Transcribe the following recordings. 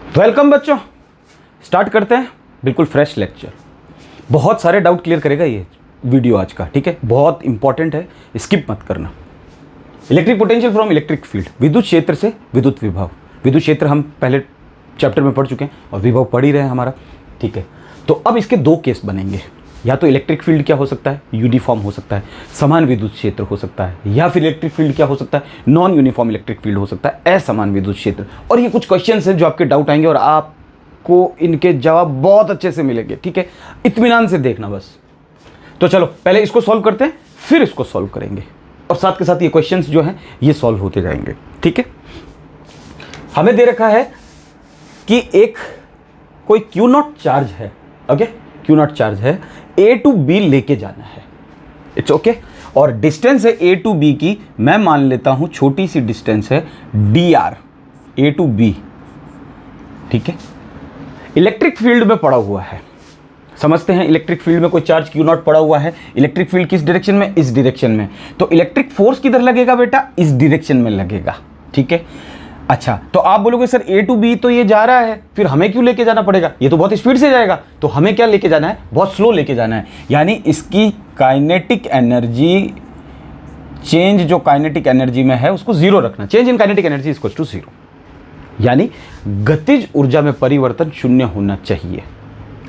Welcome बच्चों, start करते हैं बिल्कुल फ्रेश लेक्चर। बहुत सारे डाउट क्लियर करेगा ये वीडियो आज का, ठीक है। बहुत इंपॉर्टेंट है, स्किप मत करना। Electric potential from electric field, विद्युत क्षेत्र से विद्युत विभव। विद्युत क्षेत्र हम पहले चैप्टर में पढ़ चुके हैं और विभव पढ़ ही रहे हैं हमारा, ठीक है। तो अब इसके दो केस बनेंगे, या तो इलेक्ट्रिक फील्ड क्या हो सकता है, यूनिफॉर्म हो सकता है, समान विद्युत क्षेत्र हो सकता है, या फिर इलेक्ट्रिक फील्ड क्या हो सकता है, नॉन यूनिफॉर्म इलेक्ट्रिक फील्ड हो सकता है, असमान विद्युत क्षेत्र। और ये कुछ क्वेश्चंस हैं जो आपके डाउट आएंगे और आपको इनके जवाब बहुत अच्छे से मिलेंगे, ठीक है। इत्मीनान से देखना बस। तो चलो पहले इसको सॉल्व करते हैं, फिर इसको सॉल्व करेंगे और साथ के साथ ये क्वेश्चंस जो हैं ये सॉल्व होते जाएंगे, ठीक है। हमें दे रखा है कि एक कोई क्यू नॉट चार्ज है, ओके, क्यू नॉट चार्ज है, ए टू बी लेके जाना है, इट्स ओके। और डिस्टेंस है ए टू बी की, मैं मान लेता हूं छोटी सी डिस्टेंस है D R, A to B, ठीक है। इलेक्ट्रिक फील्ड में पड़ा हुआ है, समझते हैं। इलेक्ट्रिक फील्ड में कोई चार्ज क्यू नॉट पड़ा हुआ है, इलेक्ट्रिक फील्ड किस डायरेक्शन में, इस डायरेक्शन में। तो इलेक्ट्रिक फोर्स किधर लगेगा बेटा, इस डायरेक्शन में लगेगा, ठीक है। अच्छा, तो आप बोलोगे सर ए टू बी तो ये जा रहा है, फिर हमें क्यों लेके जाना पड़ेगा, ये तो बहुत स्पीड से जाएगा। तो हमें क्या लेके जाना है, बहुत स्लो लेके जाना है। यानी इसकी काइनेटिक एनर्जी, चेंज जो काइनेटिक एनर्जी में है उसको जीरो रखना, change in kinetic energy equals to zero. यानी गतिज ऊर्जा में परिवर्तन शून्य होना चाहिए।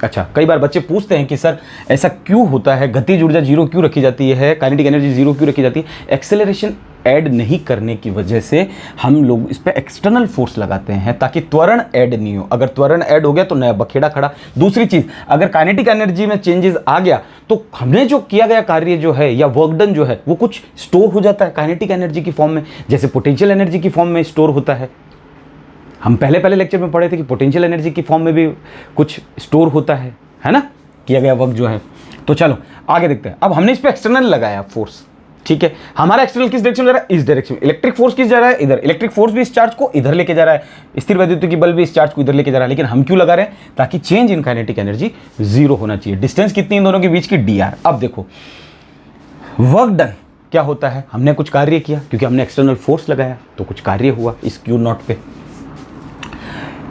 अच्छा, कई बार बच्चे पूछते हैं कि सर ऐसा क्यों होता है, गतिज ऊर्जा जीरो क्यों रखी जाती है, काइनेटिक एनर्जी जीरो क्यों रखी जाती है। एक्सेलरेशन ऐड नहीं करने की वजह से हम लोग इस पर एक्सटर्नल फोर्स लगाते हैं ताकि त्वरण ऐड नहीं हो। अगर त्वरण ऐड हो गया तो नया बखेड़ा खड़ा। दूसरी चीज, अगर काइनेटिक एनर्जी में चेंजेस आ गया तो हमने जो किया गया कार्य जो है या वर्क डन जो है वो कुछ स्टोर हो जाता है काइनेटिक एनर्जी की फॉर्म में, जैसे पोटेंशियल एनर्जी की फॉर्म में स्टोर होता है। हम पहले लेक्चर में पढ़े थे कि पोटेंशियल एनर्जी की फॉर्म में भी कुछ स्टोर होता है ना, किया गया वर्क जो है। तो चलो आगे देखते हैं। अब हमने इस पर एक्सटर्नल लगाया फोर्स, ठीक है। हमारा एक्सटर्नल किस डायरेक्शन में जा रहा है, इस डायरेक्शन में। इलेक्ट्रिक फोर्स किस जा रहा है, इधर। इलेक्ट्रिक फोर्स भी इस चार्ज को इधर लेके जा रहा है, स्थिर वैद्युत बल भी इस चार्ज को इधर लेके जा रहा है। लेकिन हम क्यों लगा रहे हैं, ताकि change in kinetic energy zero होना चाहिए। डिस्टेंस कितनी इन दोनों के बीच की, डी आर। अब देखो वर्क डन क्या होता है, हमने कुछ कार्य किया क्योंकि हमने एक्सटर्नल फोर्स लगाया, तो कुछ कार्य हुआ इस क्यू नॉट पे।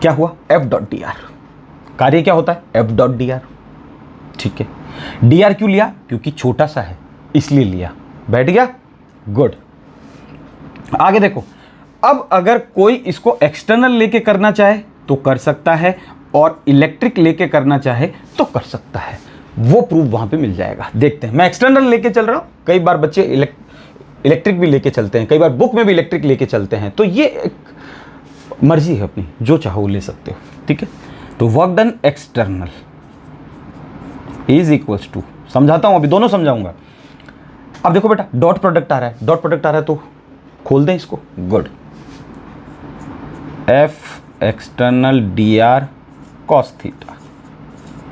क्या हुआ, एफ डॉट डी आर। कार्य क्या होता है, एफ डॉट डी आर, ठीक है। डी आर क्यों लिया, क्योंकि छोटा सा है इसलिए लिया। बैठ गया, गुड। आगे देखो, अब अगर कोई इसको एक्सटर्नल लेके करना चाहे तो कर सकता है, और इलेक्ट्रिक लेके करना चाहे तो कर सकता है। वो प्रूफ वहां पे मिल जाएगा। देखते हैं, मैं एक्सटर्नल लेके चल रहा हूं, कई बार बच्चे इलेक्ट्रिक भी लेके चलते हैं, कई बार बुक में भी इलेक्ट्रिक लेके चलते हैं। तो ये एक मर्जी है अपनी, जो चाहो ले सकते हो, ठीक है। तो work done external is equals to, समझाता हूं, अभी दोनों समझाऊंगा। अब देखो बेटा, डॉट प्रोडक्ट आ रहा है, डॉट प्रोडक्ट आ रहा है तो खोल दें इसको, good. F external D R cos theta,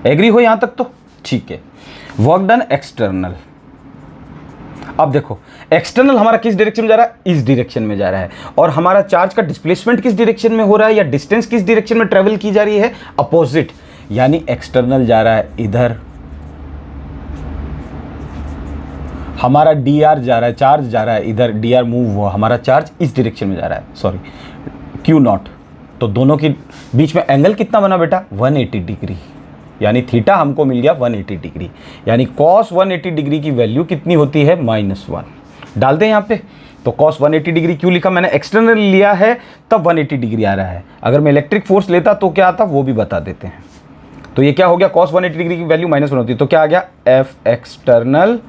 agree हो यहां तक तो ठीक है। Work done external. अब देखो एक्सटर्नल हमारा किस डायरेक्शन में जा रहा है, इस डायरेक्शन में जा रहा है। और हमारा चार्ज का डिस्प्लेसमेंट किस डायरेक्शन में हो रहा है, या डिस्टेंस किस डायरेक्शन में ट्रेवल की जा रही है, अपोजिट। यानी एक्सटर्नल जा रहा है इधर, हमारा डी आर जा रहा है, चार्ज जा रहा है इधर, डी आर मूव हुआ, हमारा चार्ज इस डायरेक्शन में जा रहा है, सॉरी क्यू नॉट। तो दोनों के बीच में एंगल कितना बना बेटा, 180 डिग्री। यानी थीटा हमको मिल गया 180 डिग्री। यानी कॉस 180 डिग्री की वैल्यू कितनी होती है, -1। डालते हैं यहाँ पे। तो कॉस 180 डिग्री क्यों लिखा, मैंने एक्सटर्नल लिया है तब 180 डिग्री आ रहा है। अगर मैं इलेक्ट्रिक फोर्स लेता तो क्या आता, वो भी बता देते हैं। तो ये क्या हो गया, कॉस 180 डिग्री की वैल्यू -1 होती है, तो क्या आ गया, एफ एक्सटर्नल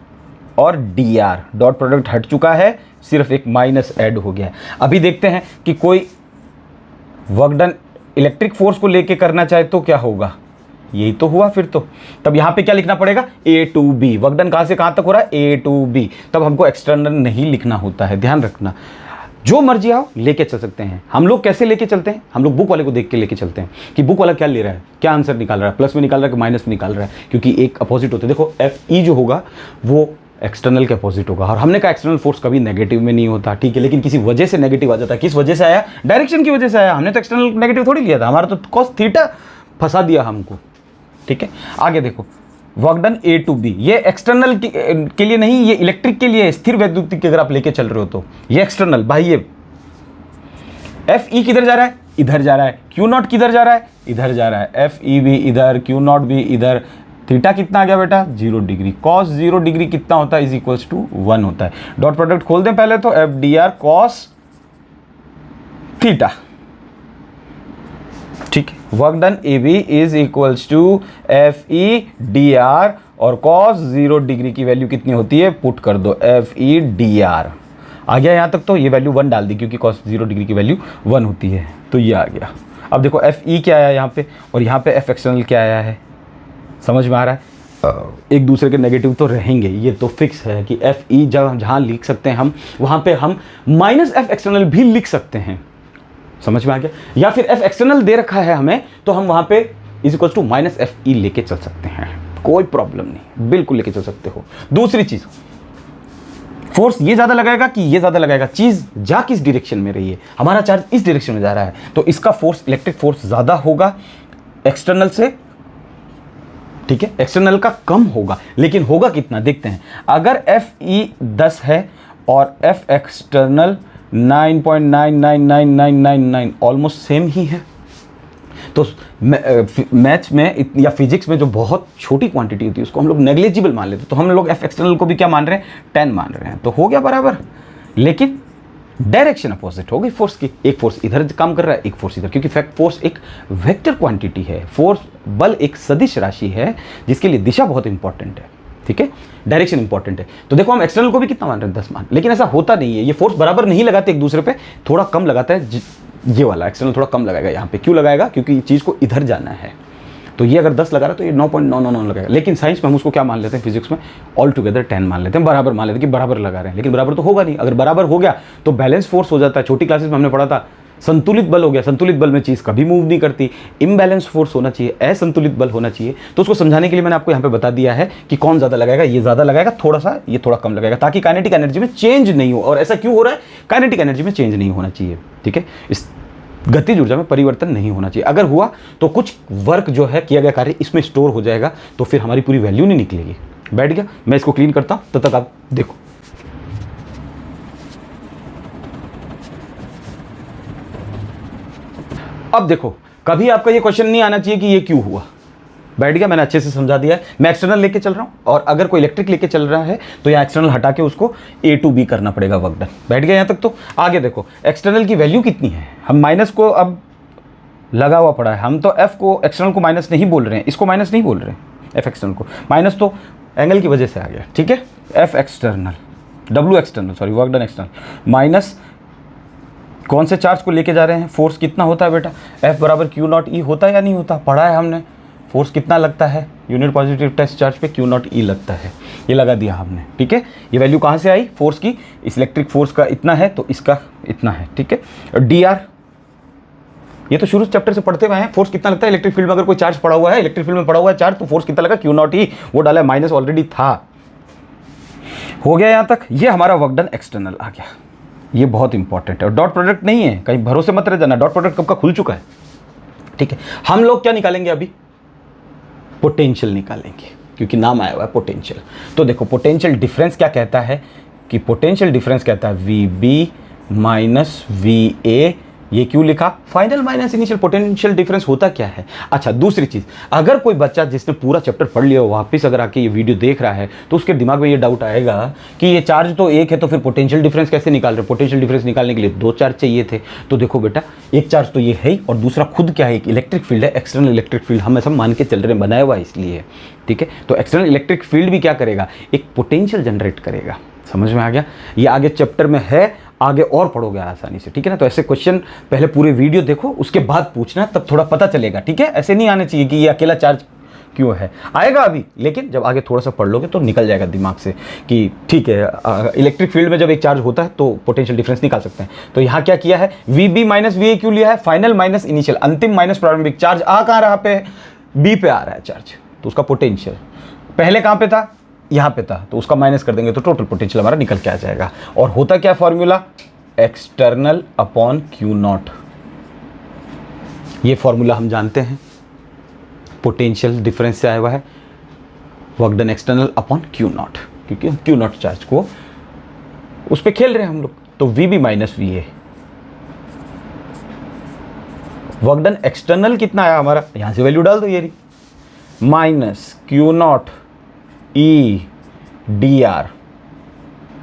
और डी आर, डॉट प्रोडक्ट हट चुका है, सिर्फ एक माइनस ऐड हो गया है। अभी देखते हैं कि कोई वर्क डन इलेक्ट्रिक फोर्स को लेके करना चाहे तो क्या होगा, यही तो हुआ फिर तो। तब यहां पे क्या लिखना पड़ेगा, ए टू बी। वर्क डन कहां से कहां तक हो रहा है, ए टू बी। तब हमको एक्सटर्नल नहीं लिखना होता है, ध्यान रखना। जो मर्जी आओ लेके चल सकते हैं। हम लोग कैसे लेके चलते हैं, हम लोग बुक वाले को देख के लेके चलते हैं कि बुक वाला क्या ले रहा है, क्या आंसर निकाल रहा है, प्लस में निकाल रहा है कि माइनस में निकाल रहा है, क्योंकि एक अपोजिट होते हैं। देखो एफ ई जो होगा वो एक्सटर्नल के अपोजिट होगा। और हमने कहा एक्सटर्नल फोर्स कभी नेगेटिव में नहीं होता, ठीक है, लेकिन किसी वजह से नेगेटिव आ जाता है। किस वजह से आया, डायरेक्शन की वजह से आया। हमने तो एक्सटर्नल नेगेटिव थोड़ी लिया था, हमारा तो कॉस थीटा फंसा दिया हमको, ठीक है। आगे देखो, work done A to B, ये एक्सटर्नल के लिए नहीं, ये इलेक्ट्रिक के लिए, स्थिर वैद्युत की अगर आप लेके चल रहे हो तो ये एक्सटर्नल बाह्य। एफ ई किधर जा रहा है, इधर जा रहा है, क्यू नॉट किधर जा रहा है, इधर जा रहा है, एफ ई भी इधर, क्यू नॉट भी इधर, थीटा कितना आ गया बेटा 0 डिग्री, कॉस 0 डिग्री कितना होता है, इज इक्वल्स टू 1 होता है। डॉट प्रोडक्ट खोल दें पहले तो, F D R cos theta, ठीक है। Work done A B is equals to F E D R, और कॉस 0 डिग्री की वैल्यू कितनी होती है, पुट कर दो एफ ई डी आर। आ गया यहाँ तक, तो ये वैल्यू 1 डाल दी क्योंकि कॉस 0 डिग्री की वैल्यू 1 होती है, तो ये आ गया। अब देखो एफ ई क्या आया यहाँ पे, और यहाँ पे एफ एक्सटर्नल क्या आया है, समझ में आ रहा है। एक दूसरे के नेगेटिव तो रहेंगे, ये तो फिक्स है कि एफ ई जब जहाँ लिख सकते हैं हम, वहाँ पे हम माइनस एफ एक्सटर्नल भी लिख सकते हैं, समझ में आ गया। या फिर एफ एक्सटर्नल दे रखा है हमें, तो हम वहाँ पे is equal to minus F E लेके चल सकते हैं, कोई प्रॉब्लम नहीं, बिल्कुल लेके चल सकते हो। दूसरी चीज़, फोर्स ये ज़्यादा लगाएगा कि ये ज़्यादा लगाएगा, चीज़ जा किस डायरेक्शन में रही है, हमारा चार्ज इस डायरेक्शन में जा रहा है, तो इसका फोर्स, इलेक्ट्रिक फोर्स ज़्यादा होगा एक्सटर्नल से, ठीक है, एक्सटर्नल का कम होगा, लेकिन होगा कितना देखते हैं। अगर एफ ई 10 है और एफ एक्सटर्नल 9.999999 ऑलमोस्ट सेम ही है, तो मैथ्स में या फिजिक्स में जो बहुत छोटी क्वांटिटी होती है उसको हम लोग नेग्लिजिबल मान लेते हैं, तो हम लोग एफ एक्सटर्नल को भी क्या मान रहे हैं, 10 मान रहे हैं, तो हो गया बराबर। लेकिन डायरेक्शन अपोजिट हो गई फोर्स की, एक फोर्स इधर काम कर रहा है, एक फोर्स इधर, क्योंकि फोर्स एक वेक्टर क्वांटिटी है, फोर्स बल एक सदिश राशि है जिसके लिए दिशा बहुत इंपॉर्टेंट है, ठीक है, डायरेक्शन इंपॉर्टेंट है। तो देखो हम एक्सटर्नल को भी कितना मान रहे हैं, 10 मान, लेकिन ऐसा होता नहीं है, ये फोर्स बराबर नहीं लगाते एक दूसरे पे, थोड़ा कम लगाता है, ये वाला एक्सटर्नल थोड़ा कम लगाएगा यहाँ पे, क्यों लगाएगा, क्योंकि चीज़ को इधर जाना है, तो ये अगर 10 लगा रहा है तो ये 9.999 लगाएगा। लेकिन साइंस में हम उसको क्या मान लेते हैं, फिजिक्स में ऑल टुगेदर 10 मान लेते हैं, बराबर मान लेते हैं कि बराबर लगा रहे हैं, लेकिन बराबर तो होगा नहीं। अगर बराबर हो गया तो बैलेंस फोर्स हो जाता है, छोटी क्लासेस में हमने पढ़ा था, संतुलित बल हो गया, संतुलित बल में चीज़ कभी मूव नहीं करती, इम्बैलेंस फोर्स होना चाहिए, असंतुलित बल होना चाहिए। तो उसको समझाने के लिए मैंने आपको यहाँ पे बता दिया है कि कौन ज़्यादा लगाएगा, ये ज़्यादा लगाएगा थोड़ा सा, ये थोड़ा कम लगाएगा, ताकि काइनेटिक एनर्जी में चेंज नहीं हो। और ऐसा क्यों हो रहा है, काइनेटिक एनर्जी में चेंज नहीं होना चाहिए, ठीक है, इस गतिज ऊर्जा में परिवर्तन नहीं होना चाहिए। अगर हुआ तो कुछ वर्क जो है किया गया कार्य इसमें स्टोर हो जाएगा, तो फिर हमारी पूरी वैल्यू नहीं निकलेगी। बैठ गया, मैं इसको क्लीन करता हूं, तब तक आप देखो। अब देखो, कभी आपका ये क्वेश्चन नहीं आना चाहिए कि ये क्यों हुआ। बैठ गया, मैंने अच्छे से समझा दिया है। मैं एक्सटर्नल लेके चल रहा हूँ, और अगर कोई इलेक्ट्रिक लेके चल रहा है तो यहाँ एक्सटर्नल हटा के उसको ए टू बी करना पड़ेगा, वर्क डन। बैठ गया यहाँ तक। तो आगे देखो, एक्सटर्नल की वैल्यू कितनी है, हम माइनस को अब लगा हुआ पड़ा है, हम तो एफ को एक्सटर्नल को माइनस नहीं बोल रहे हैं, इसको माइनस नहीं बोल रहे हैं, एफ एक्सटर्नल को माइनस तो एंगल की वजह से आ गया, ठीक है। F external, W external, sorry work done external minus कौन से चार्ज को लेके जा रहे हैं, फोर्स कितना होता है बेटा, एफ बराबर क्यू नॉट ई होता है या नहीं होता, पढ़ा है हमने। फोर्स कितना लगता है यूनिट पॉजिटिव टेस्ट चार्ज पे, क्यू नॉट ई लगता है, ये लगा दिया हमने, ठीक है। ये वैल्यू कहाँ से आई, फोर्स की, इस इलेक्ट्रिक फोर्स का इतना है तो इसका इतना है, ठीक है। डी आर, ये तो शुरू चैप्टर से पढ़ते हुए हैं, फोर्स कितना लगता है इलेक्ट्रिक फील्ड में, अगर कोई चार्ज पड़ा हुआ है, इलेक्ट्रिक फील्ड में पड़ा हुआ है चार्ज, तो फोर्स कितना लगा, क्यू नॉट ई, वो डाला है माइनस, ऑलरेडी था। हो गया यहाँ तक, ये हमारा वर्क डन एक्सटर्नल आ गया, ये बहुत इंपॉर्टेंट है। और डॉट प्रोडक्ट नहीं है, कहीं भरोसे मत रह जाना, डॉट प्रोडक्ट कब का खुल चुका है, ठीक है। हम लोग क्या निकालेंगे अभी, पोटेंशियल निकालेंगे, क्योंकि नाम आया हुआ है पोटेंशियल। तो देखो पोटेंशियल डिफरेंस क्या कहता है, कि पोटेंशियल डिफरेंस कहता है V B minus V A, ये क्यों लिखा, final minus initial, potential difference होता क्या है। अच्छा, दूसरी चीज़, अगर कोई बच्चा जिसने पूरा चैप्टर पढ़ लिया हो वापस अगर आके ये वीडियो देख रहा है, तो उसके दिमाग में ये डाउट आएगा कि ये चार्ज तो एक है, तो फिर पोटेंशियल डिफरेंस कैसे निकाल रहे, पोटेंशियल डिफरेंस निकालने के लिए दो चार्ज चाहिए थे। तो देखो बेटा, एक चार्ज तो ये है ही, और दूसरा खुद क्या है, एक इलेक्ट्रिक फील्ड है, एक्सटर्नल इलेक्ट्रिक फील्ड, हम ऐसा मान के चल रहे हैं, बनाया हुआ है इसलिए, ठीक है। तो एक्सटर्नल इलेक्ट्रिक फील्ड भी क्या करेगा, एक पोटेंशियल जनरेट करेगा, समझ में आ गया। ये आगे चैप्टर में है, आगे और पढ़ोगे आसानी से, ठीक है ना। तो ऐसे क्वेश्चन पहले पूरे वीडियो देखो, उसके बाद पूछना, तब थोड़ा पता चलेगा, ठीक है। ऐसे नहीं आने चाहिए कि ये अकेला चार्ज क्यों है, आएगा अभी, लेकिन जब आगे थोड़ा सा पढ़ लोगे तो निकल जाएगा दिमाग से कि ठीक है, इलेक्ट्रिक फील्ड में जब एक चार्ज होता है तो पोटेंशियल डिफरेंस निकाल सकते हैं। तो यहाँ क्या किया है, V B minus V A क्यों लिया है, फाइनल माइनस इनिशियल, अंतिम माइनस प्रारंभिक। चार्ज आ कहाँ रहा पे, बी पे आ रहा है चार्ज, तो उसका पोटेंशियल पहले कहाँ पे था, यहाँ पे था, तो उसका माइनस कर देंगे तो टोटल पोटेंशियल हमारा निकल के आ जाएगा। और होता क्या formula, external upon Q naught, ये फॉर्मूला हम जानते हैं, पोटेंशियल डिफरेंस से आया हुआ है, work done external upon Q not, क्योंकि हम क्यू नॉट चार्ज को उस पर खेल रहे हैं हम लोग। तो V B minus V A, work done external कितना आया हमारा, यहाँ से वैल्यू डाल दो, ये रही minus Q naught E D are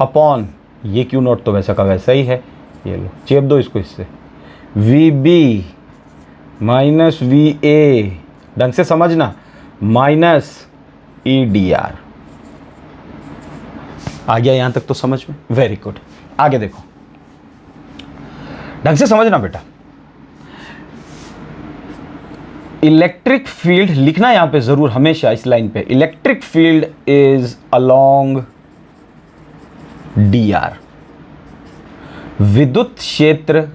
upon ये क्यू नॉट तो वैसा का वैसा ही है, ये लो चेप दो इसको इससे, V B minus V A, ढंग से समझना, माइनस ई डी आर। आ गया यहां तक तो समझ में, वेरी गुड। आगे देखो, ढंग से समझना बेटा, इलेक्ट्रिक फील्ड लिखना यहां पे जरूर हमेशा इस लाइन पे, electric field is along D R, विद्युत क्षेत्र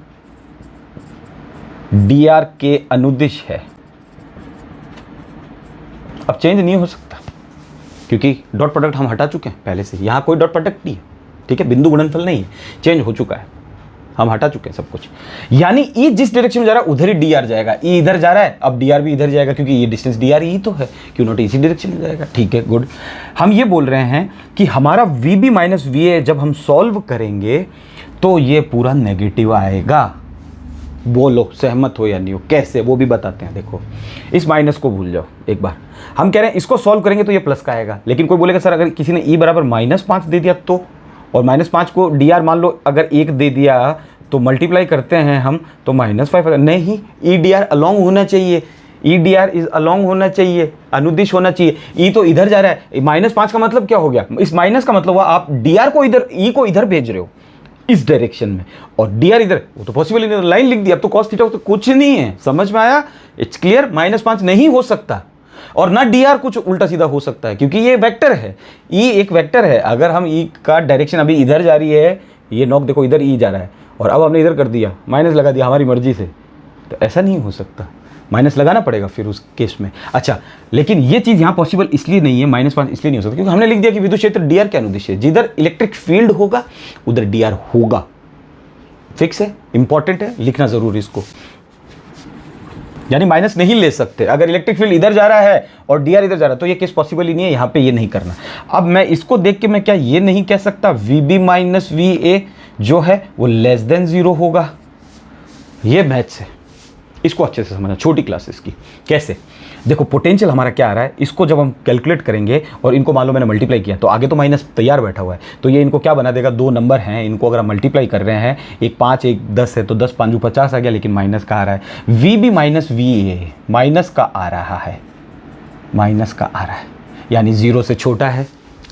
डी आर के अनुदिश है। अब चेंज नहीं हो सकता क्योंकि डॉट प्रोडक्ट हम हटा चुके हैं पहले से, यहां कोई डॉट प्रोडक्ट नहीं है, ठीक है, बिंदु गुणनफल नहीं है, चेंज हो चुका है, हम हटा चुके हैं सब कुछ। यानी ई जिस डायरेक्शन में जा रहा है उधर ही डी आर जाएगा, ई इधर जा रहा है अब डी आर भी इधर जाएगा क्योंकि ये डिस्टेंस डी आर ही तो है, क्यों नॉट इसी डायरेक्शन में जाएगा, ठीक है, गुड। हम ये बोल रहे हैं कि हमारा V B minus V A जब हम सॉल्व करेंगे तो ये पूरा नेगेटिव आएगा। बोलो सहमत हो या नहीं हो, कैसे वो भी बताते हैं। देखो इस माइनस को भूल जाओ एक बार, हम कह रहे हैं इसको सॉल्व करेंगे तो ये प्लस का आएगा, लेकिन कोई बोलेगा सर अगर किसी ने ई बराबर -5 दे दिया तो, और -5 को डी आर मान लो अगर 1 दे दिया तो मल्टीप्लाई करते हैं हम तो -5, नहीं, ई डी आर अलॉन्ग होना चाहिए, ई डी आर इज अलॉन्ग होना चाहिए, अनुदिश होना चाहिए। ई तो इधर जा रहा है, -5 का मतलब क्या हो गया, इस माइनस का मतलब आप डी आर को इधर, ई को इधर भेज रहे हो इस डायरेक्शन में, और डी आर इधर, वो तो पॉसिबल ही नहीं, लाइन लिख दी, अब तो कॉस थीटा तो कुछ नहीं है, समझ में आया, इट्स क्लियर। -5 नहीं हो सकता और ना डी आर कुछ उल्टा सीधा हो सकता है क्योंकि ये वेक्टर है, ई एक वेक्टर है। अगर हम ई का डायरेक्शन अभी इधर जा रही है, ये नॉक देखो इधर ई जा रहा है और अब हमने इधर कर दिया, माइनस लगा दिया हमारी मर्जी से, तो ऐसा नहीं हो सकता, माइनस लगाना पड़ेगा फिर उस केस में। अच्छा, लेकिन ये चीज़ यहाँ पॉसिबल इसलिए नहीं है, -5 इसलिए नहीं हो सकता क्योंकि हमने लिख दिया कि विद्युत क्षेत्र डी आर के अनुदिश है, जिधर इलेक्ट्रिक फील्ड होगा उधर डी आर होगा, फिक्स है, इंपॉर्टेंट है, लिखना जरूर इसको। यानी माइनस नहीं ले सकते, अगर इलेक्ट्रिक फील्ड इधर जा रहा है और डी आर इधर जा रहा है तो ये केस पॉसिबल ही नहीं है, यहाँ पे ये नहीं करना। अब मैं इसको देख के मैं क्या ये नहीं कह सकता V B minus V A जो है वो लेस देन 0 होगा, ये मैथ्स है, इसको अच्छे से समझना, छोटी क्लासेस की। कैसे, देखो पोटेंशियल हमारा क्या आ रहा है, इसको जब हम कैलकुलेट करेंगे और इनको मान लो मैंने मल्टीप्लाई किया तो आगे तो माइनस तैयार बैठा हुआ है, तो ये इनको क्या बना देगा, 2 नंबर हैं, इनको अगर हम मल्टीप्लाई कर रहे हैं, एक 5 एक 10 है तो 10 5 50 आ गया, लेकिन माइनस का आ रहा है। V B minus V A minus का आ रहा है, माइनस का आ रहा है, यानी 0 से छोटा है,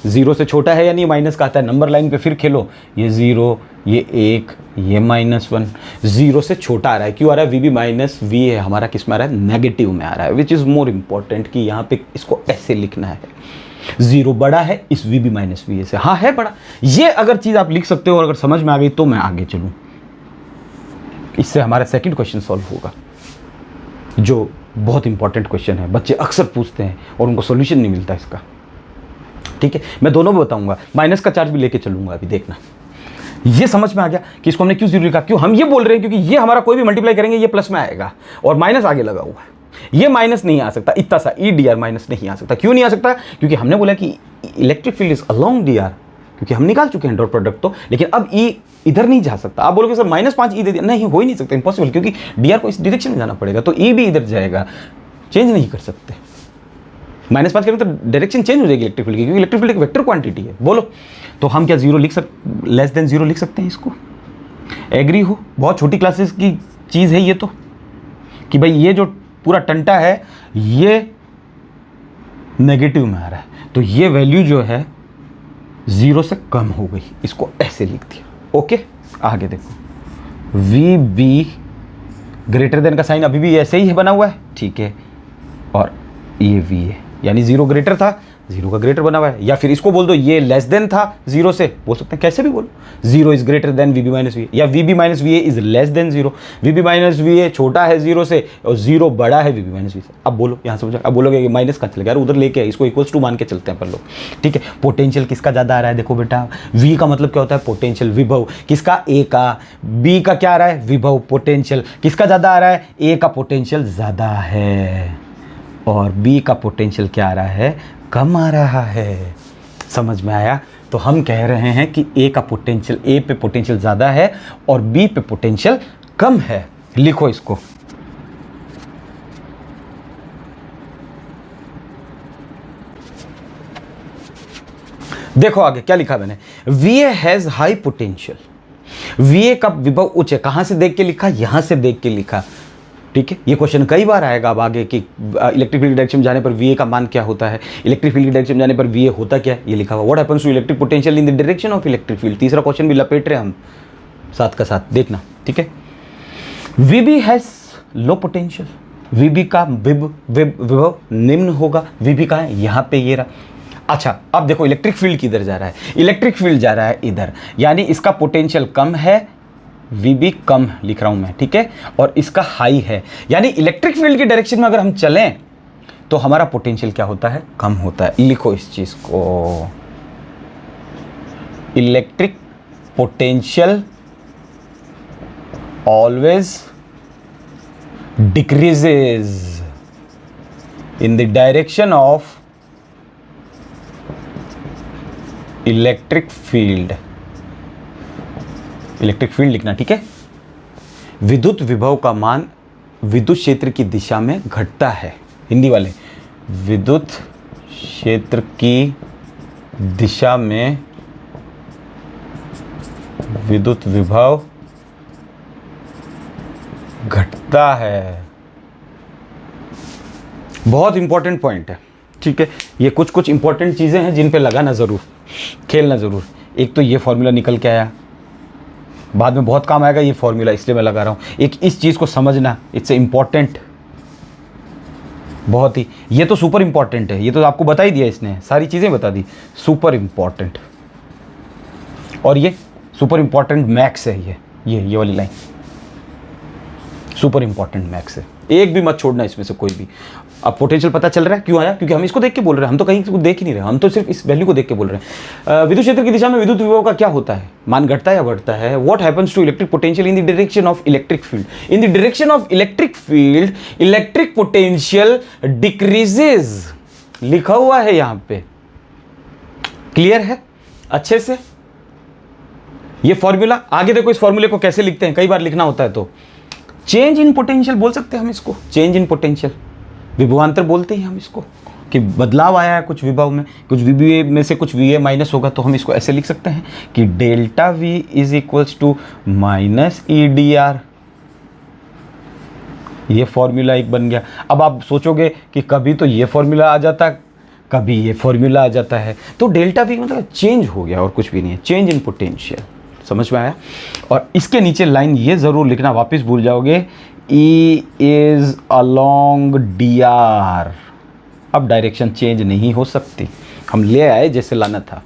0 से छोटा है यानी माइनस का आता है। नंबर लाइन पे फिर खेलो, ये 0 ये 1 ये -1, 0 से छोटा आ रहा है, क्यों आ रहा है, वी बी माइनस वी है हमारा किस में आ रहा है, नेगेटिव में आ रहा है, विच इज़ मोर इम्पॉर्टेंट कि यहाँ पे इसको ऐसे लिखना है, 0 बड़ा है इस वी बी माइनस वी से, हाँ है बड़ा। ये अगर चीज़ आप लिख सकते हो और अगर समझ में आ गई तो मैं आगे चलूँ, इससे हमारा सेकेंड क्वेश्चन सॉल्व होगा जो बहुत इंपॉर्टेंट क्वेश्चन है, बच्चे अक्सर पूछते हैं और उनको सोल्यूशन नहीं मिलता इसका, ठीक है। मैं दोनों में बताऊंगा, माइनस का चार्ज भी लेके चलूंगा, अभी देखना। ये समझ में आ गया कि इसको हमने क्यों 0 लिखा, क्यों हम ये बोल रहे हैं, क्योंकि ये हमारा कोई भी मल्टीप्लाई करेंगे ये प्लस में आएगा और माइनस आगे लगा हुआ है, ये माइनस नहीं आ सकता, इतना सा ई डी आर माइनस नहीं आ सकता। क्यों नहीं आ सकता, क्योंकि हमने बोला कि electric field is along D R, क्योंकि हम निकाल चुके हैं डॉट प्रोडक्ट तो, लेकिन अब ई इधर नहीं जा सकता। आप बोलोगे सर -5 ई दे दिया, नहीं हो ही नहीं सकता, इम्पॉसिबल, क्योंकि डी आर को इस डायरेक्शन में जाना पड़ेगा, तो ई भी इधर जाएगा, चेंज नहीं कर सकते। -5 करें तो डायरेक्शन चेंज हो जाएगी इलेक्ट्रिक फील्ड की, क्योंकि इलेक्ट्रिक फील्ड एक वेक्टर क्वांटिटी है। बोलो, तो हम क्या 0 लिख सकते, लेस देन 0 लिख सकते हैं इसको, एग्री हो। बहुत छोटी क्लासेस की चीज़ है ये तो, कि भाई ये जो पूरा टंटा है ये नेगेटिव में आ रहा है, तो ये वैल्यू जो है 0 से कम हो गई, इसको ऐसे लिख दिया। ओके, आगे देखो, वी बी ग्रेटर देन का साइन अभी भी ऐसे ही है बना हुआ है, ठीक है, और ये वी है, यानी 0 ग्रेटर था, 0 का ग्रेटर बना हुआ है, या फिर इसको बोल दो ये लेस देन था 0 से, बोल सकते हैं, कैसे भी बोलो, 0 is greater than V B minus V, या V B minus V is less than 0, V B minus V छोटा है 0 से और 0 बड़ा है वी बी माइनस वी से। अब बोलो, यहाँ समझा, अब बोलोगे कि माइनस का चलेगा, यार उधर लेके इसको इक्वल्स टू मान के चलते हैं पर लोग, ठीक है। पोटेंशियल किसका ज़्यादा आ रहा है, देखो बेटा, वी का मतलब क्या होता है, पोटेंशियल, विभव किसका, ए का, बी का क्या आ रहा है, विभव, पोटेंशियल किसका ज़्यादा आ रहा है, ए का पोटेंशियल ज़्यादा है और बी का पोटेंशियल क्या आ रहा है, कम आ रहा है। समझ में आया, तो हम कह रहे हैं कि ए का पोटेंशियल, ए पे पोटेंशियल ज़्यादा है और बी पे पोटेंशियल कम है। लिखो इसको, देखो आगे क्या लिखा मैंने, VA has high potential, VA का विभव उच्च है। कहां से देख के लिखा, यहां से देख के लिखा, ठीक है। ये क्वेश्चन कई बार आएगा अब आगे कि इलेक्ट्रिक फील्ड डायरेक्शन में जाने पर VA का मान क्या होता है, इलेक्ट्रिक फील्ड डायरेक्शन में जाने पर VA होता क्या है, ये लिखा हुआ। What happens to electric potential in the direction of electric field, तीसरा क्वेश्चन भी लपेट रहे हम साथ का साथ, देखना, ठीक है। VB has low potential, VB का विभव निम्न होगा, VB का है यहाँ पे, ये रहा। अच्छा अब देखो इलेक्ट्रिक फील्ड किधर जा रहा है, इलेक्ट्रिक फील्ड जा रहा है इधर, यानी इसका पोटेंशियल कम है, VB कम लिख रहा हूं मैं, ठीक है, और इसका हाई है, यानी इलेक्ट्रिक फील्ड की डायरेक्शन में अगर हम चलें तो हमारा पोटेंशियल क्या होता है, कम होता है। लिखो इस चीज को, electric potential always decreases in the direction of electric field, electric field लिखना, ठीक है। विद्युत विभव का मान विद्युत क्षेत्र की दिशा में घटता है, हिंदी वाले, विद्युत क्षेत्र की दिशा में विद्युत विभव घटता है। बहुत इंपॉर्टेंट पॉइंट है, ठीक है। ये कुछ कुछ इंपॉर्टेंट चीजें हैं जिन पे लगाना जरूर, खेलना जरूर। एक तो ये फॉर्मूला निकल के आया, बाद में बहुत काम आएगा ये फॉर्मूला, इसलिए मैं लगा रहा हूं। एक इस चीज को समझना, इट्स इंपॉर्टेंट, बहुत ही, ये तो सुपर इंपॉर्टेंट है, ये तो आपको बता ही दिया इसने, सारी चीजें बता दी, सुपर इंपॉर्टेंट। और ये सुपर इंपॉर्टेंट मैक्स है, ये वाली लाइन सुपर इंपॉर्टेंट मैक्स है, एक भी मत छोड़ना इसमें से कोई भी। अब पोटेंशियल पता चल रहा है क्यों आया, क्योंकि हम इसको देख के बोल रहे हैं, हम तो कहीं को देख ही नहीं रहे, हम तो सिर्फ इस वैल्यू को देख के बोल रहे हैं। विद्युत क्षेत्र की दिशा में विद्युत विभव का क्या होता है, मान घटता है या बढ़ता है। What happens to electric potential in the direction of electric field, in the direction of electric field electric potential decreases, लिखा हुआ है यहां पे, क्लियर है अच्छे से। ये फॉर्मूला आगे देखो, इस फॉर्मूले को कैसे लिखते हैं, कई बार लिखना होता है तो चेंज इन पोटेंशियल बोल सकते हैं हम इसको, चेंज इन पोटेंशियल, विभवांतर बोलते हैं हम इसको, कि बदलाव आया है कुछ विभव में, कुछ VBA में से कुछ VA माइनस होगा, तो हम इसको ऐसे लिख सकते हैं कि delta V is equals to minus EDR। ये फॉर्मूला एक बन गया। अब आप सोचोगे कि कभी तो ये फॉर्मूला आ जाता, कभी ये फॉर्मूला आ जाता है, तो डेल्टा V मतलब चेंज हो गया और कुछ भी नहीं है, चेंज इन पोटेंशियल, समझ में आया। और इसके नीचे लाइन ये जरूर लिखना, वापस भूल जाओगे, E इज अलोंग DR। अब डायरेक्शन चेंज नहीं हो सकती, हम ले आए जैसे लाना था,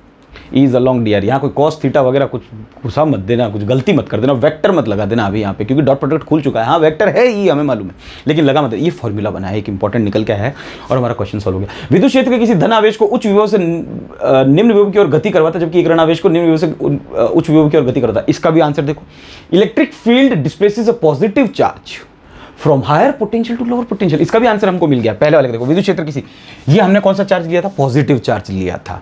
E इज अलोंग DR। यहाँ कोई कॉस थीटा वगैरह कुछ घुसा मत देना, कुछ गलती मत कर देना, वेक्टर मत लगा देना अभी यहाँ पे, क्योंकि डॉट प्रोडक्ट खुल चुका है। हाँ वेक्टर है E, हमें मालूम है, लेकिन लगा मत। ये फॉर्मूला बना है, एक इंपॉर्टेंट निकल के है और हमारा क्वेश्चन सॉल्व हो गया। विद्युत क्षेत्र के किसी धन आवेश को उच्च विभव से निम्न विभव की ओर गति करवाता, जबकि एक ऋण आवेश को निम्न विभव से उच्च विभव की ओर गति करवाता। इसका भी आंसर देखो, electric field displaces a positive charge from higher potential to lower potential. इसका भी आंसर हमको मिल गया पहले वाले का। देखो विद्युत क्षेत्र किसी, ये हमने कौन सा चार्ज लिया था, पॉजिटिव चार्ज लिया था।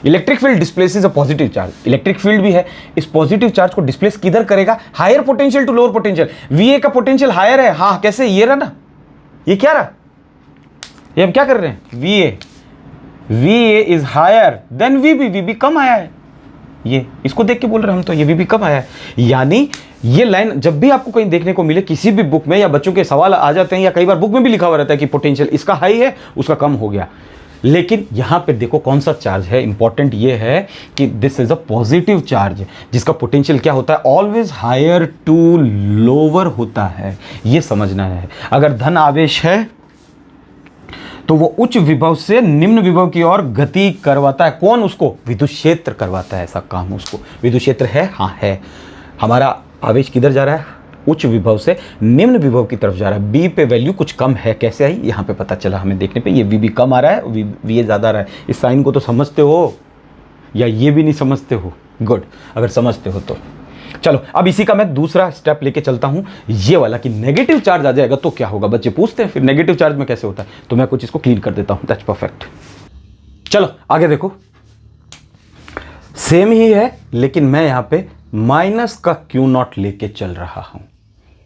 Electric field displaces a positive charge, electric field भी है, इस पॉजिटिव चार्ज को डिस्प्लेस किधर करेगा, higher potential to lower potential. VA का पोटेंशियल हायर है, हाँ कैसे, ये रहा ना, ये क्या रहा, ये हम क्या कर रहे हैं, VA is higher than VB कम आया है, ये इसको देख के बोल रहे हैं हम तो, ये VB कम आया है। यानी ये लाइन जब भी आपको कहीं देखने को मिले किसी भी बुक में, या बच्चों के सवाल आ जाते हैं, या कई बार बुक में भी लिखा हुआ रहता है कि पोटेंशियल इसका हाई है उसका कम हो गया, लेकिन यहां पे देखो कौन सा चार्ज है, इंपॉर्टेंट ये है कि this is a positive charge, जिसका पोटेंशियल क्या होता है, ऑलवेज हायर टू लोअर होता है, ये समझना है। अगर धन आवेश है तो वो उच्च विभव से निम्न विभव की ओर गति करवाता है। कौन, उसको विद्युत क्षेत्र करवाता है ऐसा काम, उसको विद्युत क्षेत्र है, हाँ है। हमारा आवेश किधर जा रहा है, उच्च विभव से निम्न विभव की तरफ जा रहा है। B पे वैल्यू कुछ कम है, कैसे आई, यहाँ पे पता चला हमें देखने पे, ये VB कम आ रहा है, VA ज़्यादा आ रहा है। इस साइन को तो समझते हो या ये भी नहीं समझते हो, गुड, अगर समझते हो तो चलो। अब इसी का मैं दूसरा स्टेप लेके चलता हूं, ये वाला कि नेगेटिव चार्ज आ जाएगा तो क्या होगा। बच्चे पूछते हैं फिर नेगेटिव चार्ज में कैसे होता है, तो मैं कुछ इसको क्लीन कर देता हूं, दैट्स परफेक्ट। चलो आगे देखो, सेम ही है लेकिन मैं यहां पे माइनस का Q0 लेके चल रहा हूं,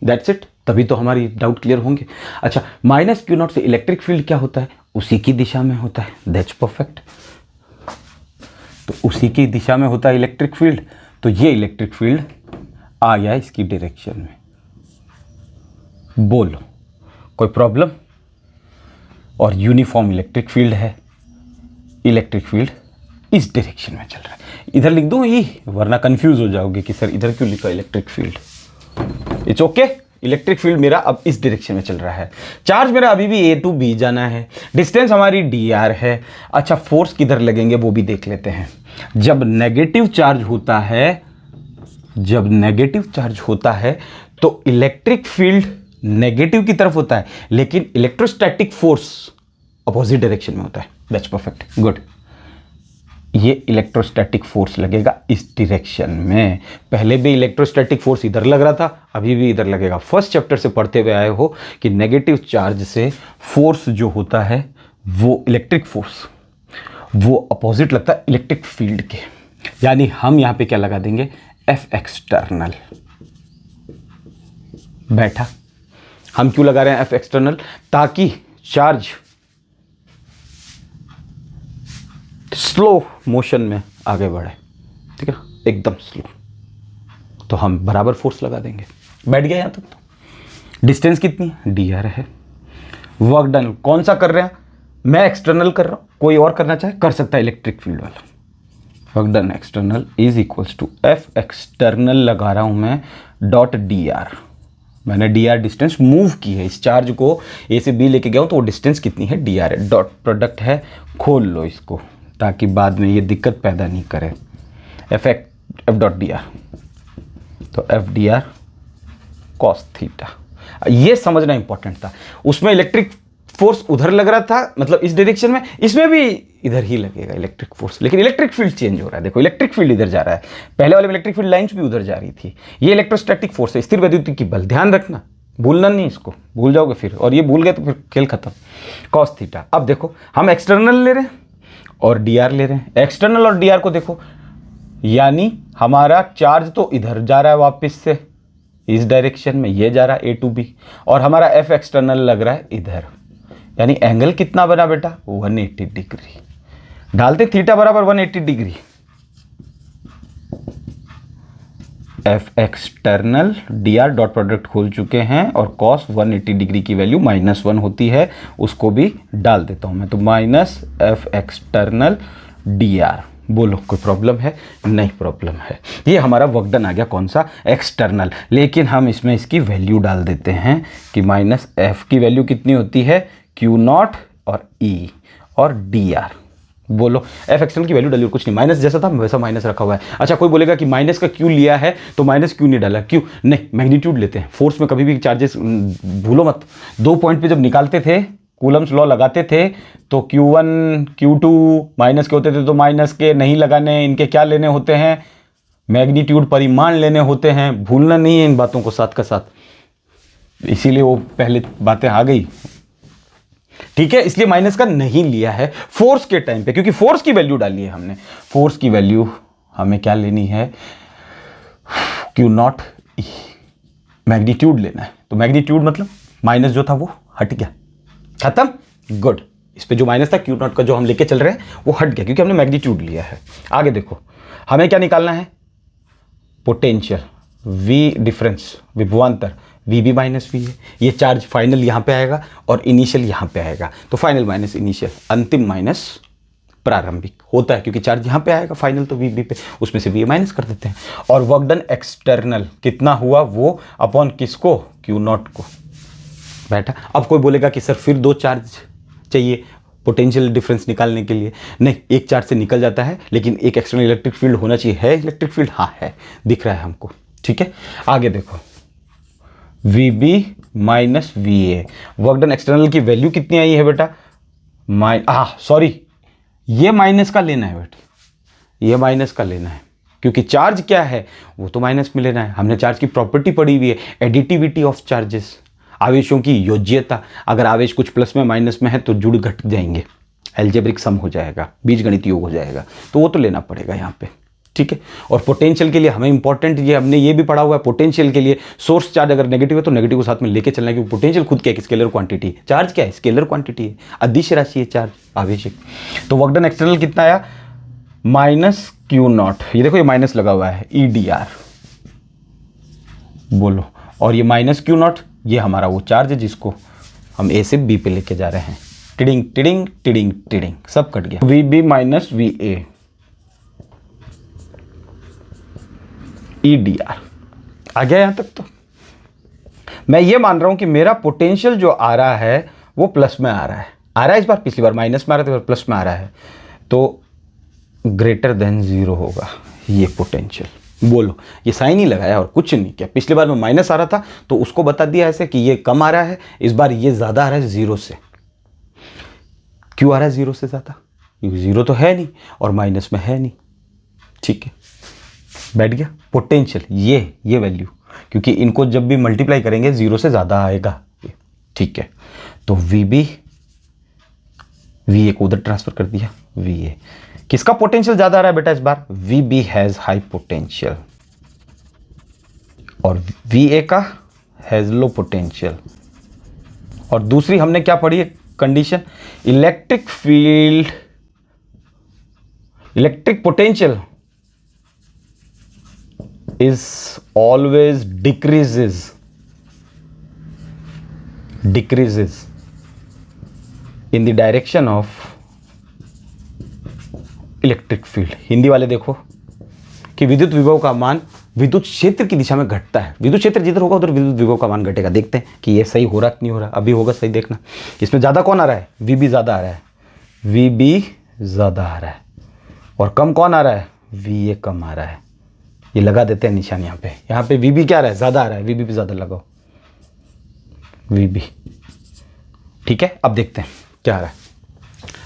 दैट्स इट। तभी तो हमारी डाउट क्लियर होंगे। अच्छा, माइनस Q0 से इलेक्ट्रिक फील्ड क्या होता है, उसी की दिशा में होता है, दैट्स परफेक्ट। तो उसी की दिशा में होता है इलेक्ट्रिक फील्ड। तो ये इलेक्ट्रिक फील्ड आ गया इसकी डायरेक्शन में। बोलो कोई प्रॉब्लम? और यूनिफॉर्म इलेक्ट्रिक फील्ड है, इलेक्ट्रिक फील्ड इस डायरेक्शन में चल रहा है। इधर लिख दूं ये, वरना कंफ्यूज हो जाओगे कि सर इधर क्यों लिखा electric field. It's okay, electric field मेरा अब इस डायरेक्शन में चल रहा है। चार्ज मेरा अभी भी A to B जाना है, डिस्टेंस हमारी dr है। अच्छा, फोर्स किधर लगेंगे वो भी देख लेते हैं। जब नेगेटिव चार्ज होता है तो इलेक्ट्रिक फील्ड नेगेटिव की तरफ होता है, लेकिन इलेक्ट्रोस्टैटिक फोर्स अपोजिट डायरेक्शन में होता है। That's perfect, good. ये इलेक्ट्रोस्टैटिक फोर्स लगेगा इस डायरेक्शन में। पहले भी इलेक्ट्रोस्टैटिक फोर्स इधर लग रहा था, अभी भी इधर लगेगा। फर्स्ट चैप्टर से पढ़ते हुए आए हो कि नेगेटिव चार्ज से फोर्स जो होता है वो इलेक्ट्रिक फोर्स, वो अपोजिट लगता है इलेक्ट्रिक फील्ड के। यानी हम यहां पे क्या लगा देंगे, एफ एक्सटर्नल। बैठा। हम क्यों लगा रहे हैं एफ एक्सटर्नल? ताकि चार्ज स्लो मोशन में आगे बढ़े, ठीक है, एकदम स्लो। तो हम बराबर फोर्स लगा देंगे। बैठ गया यहां तक तो। डिस्टेंस कितनी है, dr है। वर्क डन कौन सा कर रहे हैं? मैं एक्सटर्नल कर रहा हूं, कोई और करना चाहे कर सकता है, इलेक्ट्रिक फील्ड वाला। Work done external is equals to F external लगा रहा हूं मैं डॉट dr। मैंने dr डिस्टेंस मूव की है, इस चार्ज को A से B लेके गया हूं, तो वो डिस्टेंस कितनी है, dr है। डॉट प्रोडक्ट है, खोल लो इसको ताकि बाद में ये दिक्कत पैदा नहीं करे। एफ डॉट dr, तो एफ dr कॉस थीटा। ये समझना इंपॉर्टेंट था। उसमें इलेक्ट्रिक फोर्स उधर लग रहा था, मतलब इस डायरेक्शन में, इसमें भी इधर ही लगेगा इलेक्ट्रिक फोर्स, लेकिन इलेक्ट्रिक फील्ड चेंज हो रहा है। देखो इलेक्ट्रिक फील्ड इधर जा रहा है, पहले वाले में इलेक्ट्रिक फील्ड लाइंस भी उधर जा रही थी। ये इलेक्ट्रोस्टैटिक फोर्स है, स्थिर वैद्युतिकी बल। ध्यान रखना, भूलना नहीं इसको, भूल जाओगे फिर, और ये भूल गए तो फिर खेल खत्म। Cos theta. अब देखो हम एक्सटर्नल ले रहे हैं और dr ले रहे हैं। एक्सटर्नल और dr को देखो, यानी हमारा चार्ज तो इधर जा रहा है वापस से इस डायरेक्शन में, ये जा रहा है A to B, और हमारा एफ एक्सटर्नल लग रहा है इधर। यानी एंगल कितना बना बेटा, 180 डिग्री। डालते थीटा बराबर 180 degree. F external dr dot product खोल चुके हैं, और कॉस 180 डिग्री की वैल्यू -1 होती है, उसको भी डाल देता हूं मैं। तो माइनस एफ एक्सटर्नल dr। बोलो कोई प्रॉब्लम है? नहीं प्रॉब्लम है। ये हमारा वर्क डन आ गया, कौन सा, एक्सटर्नल। लेकिन हम इसमें इसकी वैल्यू डाल देते हैं कि माइनस एफ की वैल्यू कितनी होती है, Q0 और E और dr। बोलो एफ एक्सटर्नल की वैल्यू डाली, कुछ नहीं, माइनस जैसा था वैसा माइनस रखा हुआ है। अच्छा, कोई बोलेगा कि माइनस का क्यों लिया है, तो माइनस क्यों नहीं डाला, क्यों नहीं, मैग्नीट्यूड लेते हैं। फोर्स में कभी भी चार्जेस भूलो मत, 2 पॉइंट पे जब निकालते थे, कूलम्स लॉ लगाते थे, तो Q1 Q2 माइनस के होते थे, तो माइनस के नहीं लगाने, इनके क्या लेने होते हैं, मैग्नीट्यूड परिमाण लेने होते हैं। भूलना नहीं है इन बातों को साथ का साथ, इसीलिए वो पहले बातें आ गई, ठीक है। इसलिए माइनस का नहीं लिया है फोर्स के टाइम पे, क्योंकि फोर्स की वैल्यू डाली है हमने। फोर्स की वैल्यू हमें क्या लेनी है, Q0 E, मैग्नीट्यूड लेना है। तो मैग्नीट्यूड मतलब माइनस जो था वो हट गया, खत्म, गुड। इस पे जो माइनस था Q0 का जो हम लेके चल रहे हैं वो हट गया, क्योंकि हमने मैग्नीट्यूड लिया है। आगे देखो हमें क्या निकालना है, पोटेंशियल, V डिफरेंस, विभवांतर, VB माइनस V है। ये चार्ज फाइनल यहाँ पे आएगा और इनिशियल यहाँ पे आएगा, तो फाइनल माइनस इनिशियल, अंतिम माइनस प्रारंभिक होता है, क्योंकि चार्ज यहाँ पे आएगा फाइनल, तो VB पे, उसमें से VA माइनस कर देते हैं। और वर्क डन एक्सटर्नल कितना हुआ, वो अपॉन किसको, Q0 को। बैठा। अब कोई बोलेगा कि सर फिर 2 चार्ज चाहिए पोटेंशियल डिफरेंस निकालने के लिए। नहीं, एक चार्ज से निकल जाता है, लेकिन एक एक्सटर्नल इलेक्ट्रिक फील्ड होना चाहिए। है इलेक्ट्रिक फील्ड, हाँ है, दिख रहा है हमको, ठीक है। आगे देखो VB minus VA, work done external की वैल्यू कितनी आई है बेटा, सॉरी, ये माइनस का लेना है बेटा, ये माइनस का लेना है, क्योंकि चार्ज क्या है वो तो माइनस में लेना है। हमने चार्ज की प्रॉपर्टी पढ़ी हुई है, एडिटिविटी ऑफ चार्जेस, आवेशों की योज्यता। अगर आवेश कुछ प्लस में माइनस में है तो जुड़ घट जाएंगे, एल्जेब्रिक सम हो जाएगा, बीजगणित योग हो जाएगा, तो वो तो लेना पड़ेगा यहाँ पे, ठीक है। और पोटेंशियल के लिए हमें इंपॉर्टेंट, ये हमने ये भी पढ़ा हुआ है, पोटेंशियल के लिए सोर्स चार्ज अगर नेगेटिव है तो नेगेटिव को साथ में लेके चलना है, क्योंकि पोटेंशियल खुद क्या है, स्केलर क्वांटिटी है। चार्ज क्या है, स्केलर क्वांटिटी है, अदिश राशि है चार्ज, आवेशिक। तो वर्क डन एक्सटर्नल कितना आया, माइनस क्यू नॉट, ये देखो ये माइनस लगा हुआ है, ई डी आर बोलो, और ये माइनस क्यू नॉट ये हमारा वो चार्ज है जिसको हम ए से बी पे लेके जा रहे हैं। टिडिंग टिडिंग टिडिंग टिडिंग सब कट गया। V B minus V A E D R आ गया यहां तक। तो मैं ये मान रहा हूं कि मेरा पोटेंशियल जो आ रहा है वो प्लस में आ रहा है इस बार, पिछली बार माइनस में आ रहा था, प्लस में आ रहा है, तो ग्रेटर देन 0 होगा ये पोटेंशियल। बोलो, ये साइन ही लगाया और कुछ नहीं किया। पिछली बार में माइनस आ रहा था तो उसको बता दिया ऐसे कि ये कम आ रहा है, इस बार ये ज़्यादा आ रहा है 0 से। क्यों आ रहा है 0 से ज़्यादा? क्योंकि 0 तो है नहीं और माइनस में है नहीं। ठीक है, बैठ गया पोटेंशियल ये वैल्यू, क्योंकि इनको जब भी मल्टीप्लाई करेंगे 0 से ज़्यादा आएगा। ठीक है, तो वी बी वी ए को उधर ट्रांसफर कर दिया, वी ए। किसका पोटेंशियल ज्यादा आ रहा है बेटा इस बार? V B has high potential और वी ए का हैज लो पोटेंशियल। और दूसरी हमने क्या पढ़ी है condition? Electric field, electric potential is always decreases in the direction of electric field. Hindi वाले देखो कि विद्युत विभव का मान विद्युत क्षेत्र की दिशा में घटता है। विद्युत क्षेत्र जिधर होगा उधर विद्युत विभव का मान घटेगा। देखते हैं कि ये सही हो रहा कि नहीं हो रहा। अभी होगा सही, देखना। इसमें ज़्यादा कौन आ रहा है? वी बी ज़्यादा आ रहा है, वी बी ज़्यादा आ रहा है। और कम कौन आ रहा है? वी ए कम आ रहा है। ये लगा देते हैं निशान यहाँ पे वी बी क्या आ रहा है? ज़्यादा आ रहा है, वी बी पे ज़्यादा लगाओ, वी बी। ठीक है, अब देखते हैं क्या आ रहा है।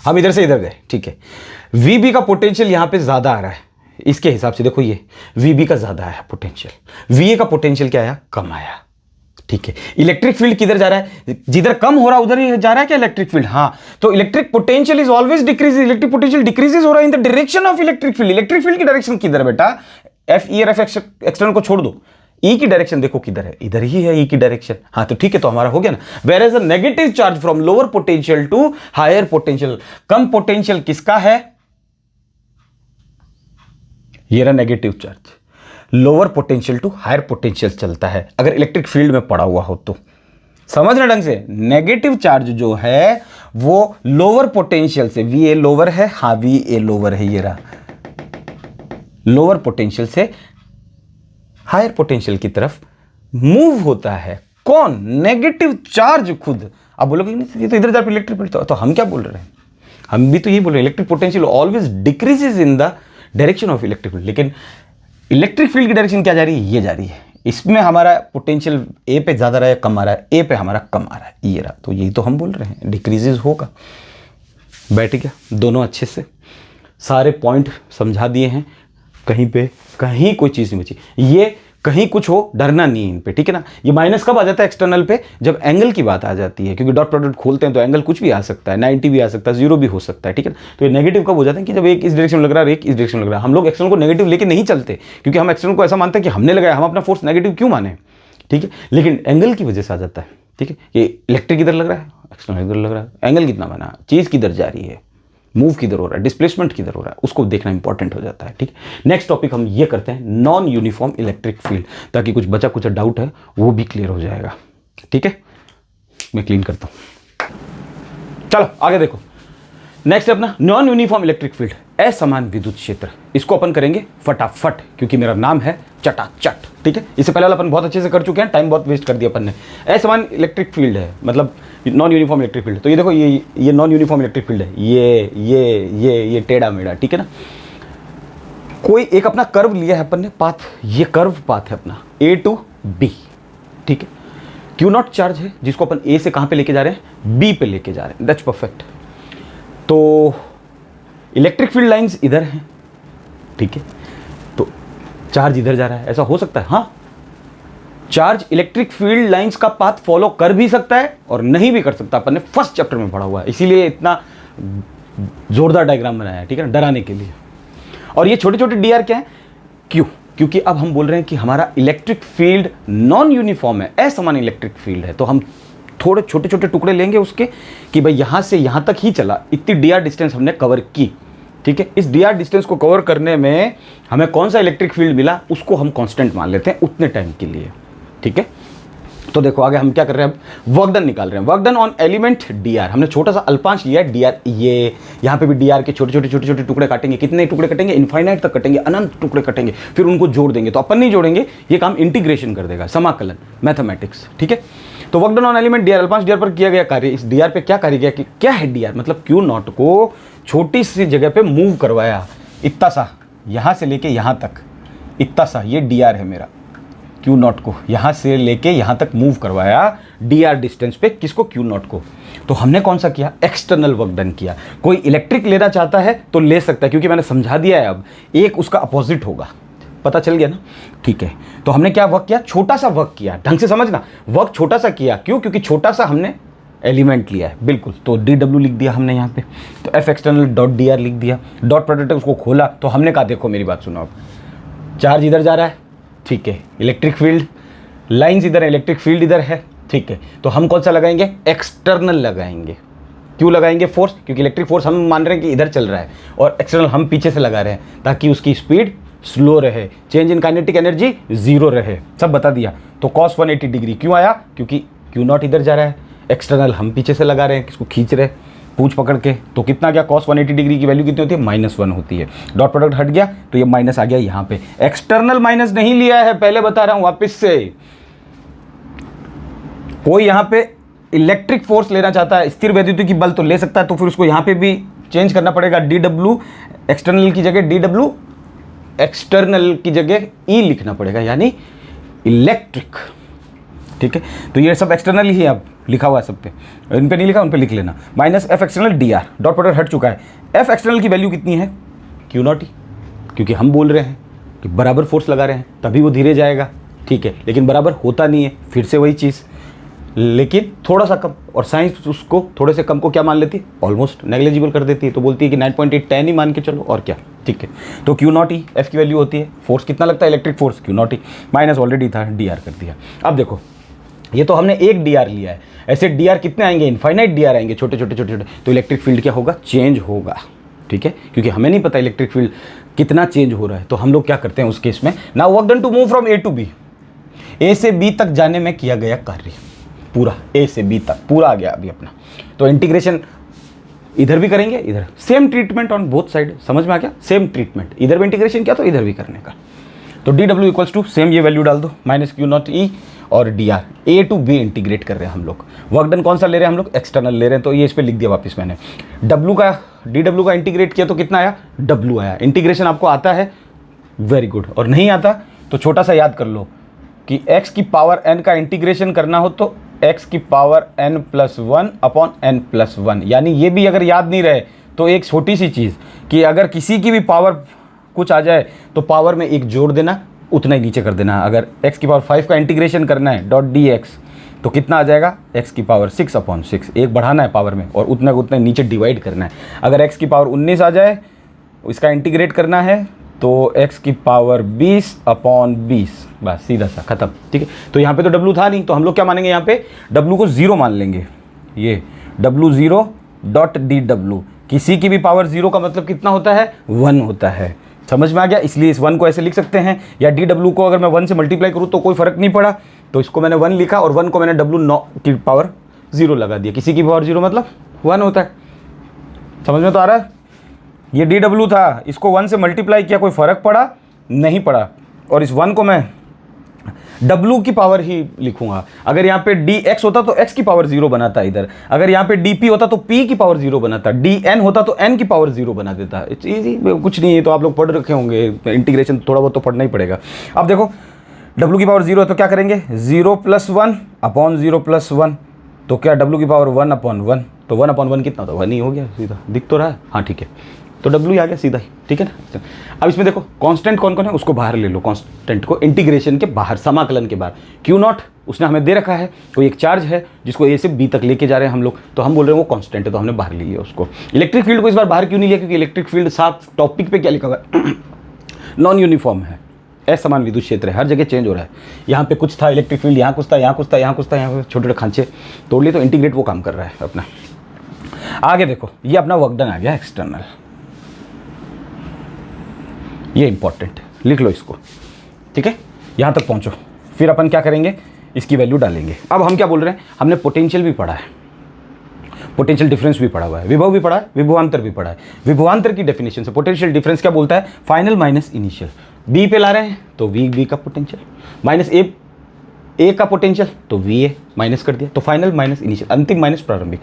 हम इधर से इधर गए, ठीक है। वी बी का पोटेंशियल यहाँ पे ज़्यादा आ रहा है, इसके हिसाब से देखो ये वी बी का ज़्यादा आया पोटेंशियल, वी ए का पोटेंशियल क्या आया? कम आया। ठीक है, इलेक्ट्रिक फील्ड किधर जा रहा है? जिधर कम हो रहा है उधर ही जा रहा है क्या इलेक्ट्रिक फील्ड? हाँ, तो electric potential is always decrease, electric potential decreases हो रहा है इन the direction of electric field. Electric field की डायरेक्शन किधर है बेटा? एफ ई और एफ एक्सटर्नल को छोड़ दो, ई की डायरेक्शन देखो किधर है, इधर ही है ई की डायरेक्शन। हाँ तो ठीक है, तो हमारा हो गया ना। Whereas a negative charge from lower potential to higher potential, कम पोटेंशियल किसका है? ये रहा negative charge, lower potential to higher potential चलता है अगर इलेक्ट्रिक फील्ड में पड़ा हुआ हो तो। समझना ढंग से, नेगेटिव चार्ज जो है वो लोअर पोटेंशियल से, वी ए लोअर है, हाँ वी ए लोअर है, ये रहा लोअर पोटेंशियल से हायर पोटेंशियल की तरफ मूव होता है। कौन? नेगेटिव चार्ज खुद। अब बोलोगे ये तो इधर जा इलेक्ट्रिक फील्ड, तो हम क्या बोल रहे हैं? हम भी तो यही बोल रहे हैं, electric potential always decreases in the direction of electric field. लेकिन इलेक्ट्रिक फील्ड की डायरेक्शन क्या जा रही है? ये जा रही है। इसमें हमारा पोटेंशियल ए पे ज़्यादा रहा है, कम आ रहा है, ए पे हमारा कम आ रहा है, ये रहा। तो यही तो हम बोल रहे हैं, डिक्रीजेज होगा। बैठ गया दोनों अच्छे से, सारे पॉइंट समझा दिए हैं। कहीं पे कहीं कोई चीज़ नहीं बची। ये कहीं कुछ हो डरना नहीं है इन पे, ठीक है ना। ये माइनस कब आ जाता है एक्सटर्नल पे? जब एंगल की बात आ जाती है, क्योंकि डॉट प्रोडक्ट खोलते हैं तो एंगल कुछ भी आ सकता है, 90 भी आ सकता है, 0 भी हो सकता है, ठीक है ना। तो ये नेगेटिव कब हो जाते हैं? कि जब एक इस डायरेक्शन में लग रहा है और एक इस डायरेक्शन में लग रहा है। हम लोग एक्सटर्नल को नेगेटिव लेके नहीं चलते, क्योंकि हम एक्सटर्नल को ऐसा मानते हैं कि हमने लगाया, हम अपना फोर्स नेगेटिव क्यों माने, ठीक है। लेकिन एंगल की वजह से आ जाता है, ठीक है। ये इलेक्ट्रिक इधर लग रहा है, एक्सटर्नल इधर लग रहा है, एंगल कितना बना, चीज़ किधर जा रही है, मूव किधर हो रहा है, डिस्प्लेसमेंट किधर हो रहा है, उसको देखना इंपॉर्टेंट हो जाता है, ठीक है। नेक्स्ट टॉपिक हम ये करते हैं, नॉन यूनिफॉर्म इलेक्ट्रिक फील्ड, ताकि कुछ बचा कुछ डाउट है वो भी क्लियर हो जाएगा, ठीक है। मैं क्लीन करता हूं, चलो आगे देखो। नेक्स्ट है अपना नॉन यूनिफॉर्म इलेक्ट्रिक फील्ड, असमान विद्युत क्षेत्र। इसको अपन करेंगे फटाफट, क्योंकि मेरा नाम है चटाचट, ठीक है। इससे पहले वाला अपन बहुत अच्छे से कर चुके हैं, टाइम बहुत वेस्ट कर दिया अपन ने। असमान इलेक्ट्रिक फील्ड है, मतलब नॉन यूनिफॉर्म इलेक्ट्रिक फील्ड। तो ये देखो, ये नॉन यूनिफॉर्म इलेक्ट्रिक फील्ड है, ये टेढ़ा मेढ़ा, ठीक है ना। कोई एक अपना कर्व लिया है अपन ने, पाथ, ये कर्व पाथ है अपना ए टू बी, ठीक है। क्यू नॉट चार्ज है जिसको अपन ए से कहां पे लेके जा रहे हैं? बी पे लेके जा रहे हैं, दैट्स परफेक्ट। तो इलेक्ट्रिक फील्ड लाइंस इधर हैं, ठीक है। तो चार्ज इधर जा रहा है, ऐसा हो सकता है, हाँ। चार्ज इलेक्ट्रिक फील्ड लाइंस का पाथ फॉलो कर भी सकता है और नहीं भी कर सकता। अपन ने फर्स्ट चैप्टर में पढ़ा हुआ है, इसीलिए इतना जोरदार डायग्राम बनाया है, ठीक है ना, डराने के लिए। और ये छोटे छोटे डी आर क्या है? क्यों? क्योंकि अब हम बोल रहे हैं कि हमारा इलेक्ट्रिक फील्ड नॉन यूनिफॉर्म है, असमान इलेक्ट्रिक फील्ड है। तो हम थोड़े छोटे छोटे टुकड़े लेंगे उसके, कि भाई यहाँ से यहाँ तक ही चला, इतनी डी आर डिस्टेंस हमने कवर की, ठीक है। इस डी आर डिस्टेंस को कवर करने में हमें कौन सा इलेक्ट्रिक फील्ड मिला उसको हम कांस्टेंट मान लेते हैं उतने टाइम के लिए, ठीक है। तो देखो आगे हम क्या कर रहे हैं, अब वर्क डन निकाल रहे हैं। Work done on element D are, हमने छोटा सा अल्पांश लिया है डी आर, ये यहाँ पे भी डी आर के छोटे छोटे टुकड़े काटेंगे। कितने टुकड़े कटेंगे, इनफाइनाइट तक कटेंगे, अनंत टुकड़े कटेंगे, फिर उनको जोड़ देंगे। तो अपन नहीं जोड़ेंगे, ये काम इंटीग्रेशन कर देगा, समाकलन, मैथमेटिक्स, ठीक है। तो work done on element D R, अल्पांश डी आर पर किया गया कार्य। इस डी आर पे क्या कार्य किया कि क्या है डी आर, मतलब क्यू नॉट को छोटी सी जगह पे मूव करवाया, इतना सा, यहाँ से लेके यहाँ तक, इतना सा, ये डी आर है मेरा। क्यू नॉट को यहाँ से लेके यहाँ तक मूव करवाया डी आर डिस्टेंस पे, किसको, क्यू नॉट को। तो हमने कौन सा किया, एक्सटर्नल वर्क डन किया। कोई इलेक्ट्रिक लेना चाहता है तो ले सकता है, क्योंकि मैंने समझा दिया है, अब एक उसका अपोजिट होगा, पता चल गया ना, ठीक है। तो हमने क्या वर्क किया, छोटा सा वर्क किया, ढंग से समझना, वर्क छोटा सा किया, क्यों, क्योंकि छोटा सा हमने एलिमेंट लिया है, बिल्कुल। तो डी डब्ल्यू लिख दिया हमने यहाँ पे, तो F external dot D R लिख दिया, डॉट प्रोडक्ट उसको खोला। तो हमने कहा, देखो मेरी बात सुनो, अब चार्ज इधर जा रहा है, ठीक है, इलेक्ट्रिक फील्ड लाइंस इधर है, इलेक्ट्रिक फील्ड इधर है, ठीक है। तो हम कौन सा लगाएंगे, एक्सटर्नल लगाएंगे। क्यों लगाएंगे, फोर्स, क्योंकि इलेक्ट्रिक फोर्स हम मान रहे हैं कि इधर चल रहा है, और एक्सटर्नल हम पीछे से लगा रहे हैं ताकि उसकी स्पीड स्लो रहे, change in kinetic energy zero रहे, सब बता दिया। तो cos 180 डिग्री क्यों आया, क्योंकि क्यू नॉट इधर जा रहा है, एक्सटर्नल हम पीछे से लगा रहे हैं, किसको खींच रहे, पूंछ पकड़ के। तो कितना गया, cos 180 डिग्री की वैल्यू कितनी होती है, -1 होती है। डॉट प्रोडक्ट हट गया तो ये माइनस आ गया यहाँ पे। एक्सटर्नल माइनस नहीं लिया है, पहले बता रहा हूं वापस से। कोई यहाँ पे इलेक्ट्रिक फोर्स लेना चाहता है, स्थिर वैद्युतिक की बल, तो ले सकता है, तो फिर उसको यहाँ पे भी चेंज करना पड़ेगा, डी डब्ल्यू एक्सटर्नल की जगह डी डब्ल्यू एक्सटर्नल की जगह ई लिखना पड़ेगा, यानी इलेक्ट्रिक, ठीक है। तो ये सब एक्सटर्नल ही है, अब लिखा हुआ है सब पे, इन पे नहीं लिखा, उन पे लिख लेना। Minus F external D are, dot product हट चुका है। एफ एक्सटर्नल की वैल्यू कितनी है, क्यू नॉट ही, क्योंकि हम बोल रहे हैं कि बराबर फोर्स लगा रहे हैं, तभी वो धीरे जाएगा, ठीक है। लेकिन बराबर होता नहीं है, फिर से वही चीज़, लेकिन थोड़ा सा कम, और साइंस उसको थोड़े से कम को क्या मान लेती है, ऑलमोस्ट नेग्लिजिबल कर देती है। तो बोलती है कि 9.8 10 ही मान के चलो, और क्या, ठीक है। तो क्यू नॉट ही एफ की वैल्यू होती है, फोर्स कितना लगता है, electric force, Q not he, minus already था, डी आर कर दिया। अब देखो, ये तो हमने एक डी आर लिया है, ऐसे डी आर कितने आएंगे, इनफाइनाइट डी आर आएंगे, छोटे छोटे छोटे छोटे। तो इलेक्ट्रिक फील्ड क्या होगा, चेंज होगा, ठीक है, क्योंकि हमें नहीं पता इलेक्ट्रिक फील्ड कितना चेंज हो रहा है। तो हम लोग क्या करते हैं उस केस में, now work done to move from A to B, A से बी तक जाने में किया गया कार्य, पूरा ए से बी तक पूरा आ गया अभी अपना। तो इंटीग्रेशन इधर भी करेंगे, इधर same treatment on both side, समझ में आ गया, सेम ट्रीटमेंट, इधर भी इंटीग्रेशन किया तो इधर भी करने का। तो D W equals to same ये वैल्यू डाल दो, माइनस क्यू नॉट ई और D R, A to B integrate कर रहे हैं हम लोग। वर्क डन कौन सा ले रहे हैं हम लोग, एक्सटर्नल ले रहे हैं, तो ये इस पे लिख दिया वापस मैंने। डब्ल्यू का डी डब्ल्यू का इंटीग्रेट किया तो कितना आया, डब्ल्यू आया। इंटीग्रेशन आपको आता है, वेरी गुड, और नहीं आता तो छोटा सा याद कर लो कि x की पावर n का इंटीग्रेशन करना हो तो x की पावर n+1 अपॉन n+1, यानी ये भी अगर याद नहीं रहे तो एक छोटी सी चीज़ कि अगर किसी की भी पावर कुछ आ जाए तो पावर में एक जोड़ देना, उतना ही नीचे कर देना। अगर x की पावर 5 का इंटीग्रेशन करना है डॉट डी एक्स, तो कितना आ जाएगा, x की पावर 6/6, एक बढ़ाना है पावर में और उतना उतना नीचे डिवाइड करना है। अगर x की पावर 19 आ जाए, इसका इंटीग्रेट करना है तो x की पावर 20/20, बस सीधा सा खत्म, ठीक है। तो यहाँ पे तो w था नहीं, तो हम लोग क्या मानेंगे, यहाँ पे w को 0 मान लेंगे। ये w0 डॉट डी डब्ल्यू, किसी की भी पावर 0 का मतलब कितना होता है, 1 होता है। समझ में आ गया, इसलिए इस 1 को ऐसे लिख सकते हैं, या डी डब्ल्यू को अगर मैं 1 से मल्टीप्लाई करूँ तो कोई फ़र्क नहीं पड़ा, तो इसको मैंने 1 लिखा और 1 को मैंने w की पावर 0 लगा दिया। किसी की पावर 0 मतलब 1 होता है, समझ में तो आ रहा है। ये डी डब्ल्यू था, इसको 1 से मल्टीप्लाई किया, कोई फ़र्क पड़ा नहीं पड़ा, और इस 1 को मैं W की पावर ही लिखूंगा। अगर यहाँ पे dx होता तो x की पावर 0 बनाता इधर, अगर यहाँ पे dp होता तो p की पावर 0 बनाता, dn होता तो n की पावर 0 बना देता। इट्स ईजी, कुछ नहीं है, तो आप लोग पढ़ रखे होंगे, इंटीग्रेशन थोड़ा बहुत तो पढ़ना ही पड़ेगा। अब देखो w की पावर 0 है तो क्या करेंगे, 0+1/0+1, तो क्या w की पावर 1/1, तो 1/1 कितना होता है, 1 ही हो गया, सीधा दिख तो रहा है, हाँ ठीक है। तो W आ गया सीधा ही, ठीक है ना। अब इसमें देखो कांस्टेंट कौन कौन है, उसको बाहर ले लो, कांस्टेंट को इंटीग्रेशन के बाहर, समाकलन के बाहर। Q0 उसने हमें दे रखा है, कोई एक चार्ज है जिसको A से B तक लेके जा रहे हैं हम लोग, तो हम बोल रहे हैं वो कांस्टेंट है, तो हमने बाहर ले लिया उसको। इलेक्ट्रिक फील्ड को इस बार बाहर क्यों नहीं लिया, क्योंकि इलेक्ट्रिक फील्ड साफ टॉपिक पे क्या लिखा हुआ है, नॉन यूनिफॉर्म है, असमान विद्युत क्षेत्र है, हर जगह चेंज हो रहा है। यहाँ पे कुछ था इलेक्ट्रिक फील्ड, यहाँ कुछ था, यहाँ कुछ था, यहाँ कुछ था, यहाँ छोटे छोटे खांचे तोड़ लिए, तो इंटीग्रेट वो काम कर रहा है अपना। आगे देखो, ये अपना वर्क डन आ गया एक्सटर्नल, ये इंपॉर्टेंट है, लिख लो इसको, ठीक है। यहाँ तक पहुँचो, फिर अपन क्या करेंगे, इसकी वैल्यू डालेंगे। अब हम क्या बोल रहे हैं, हमने पोटेंशियल भी पढ़ा है, पोटेंशियल डिफरेंस भी पढ़ा हुआ है, विभव भी पढ़ा है, विभवांतर भी पढ़ा है। विभवांतर की डेफिनेशन से पोटेंशियल डिफरेंस क्या बोलता है, फाइनल माइनस इनिशियल। बी पे ला रहे हैं तो वी का पोटेंशियल माइनस ए का पोटेंशियल तो वी ए माइनस कर दिया, तो फाइनल माइनस इनिशियल, अंतिम माइनस प्रारंभिक,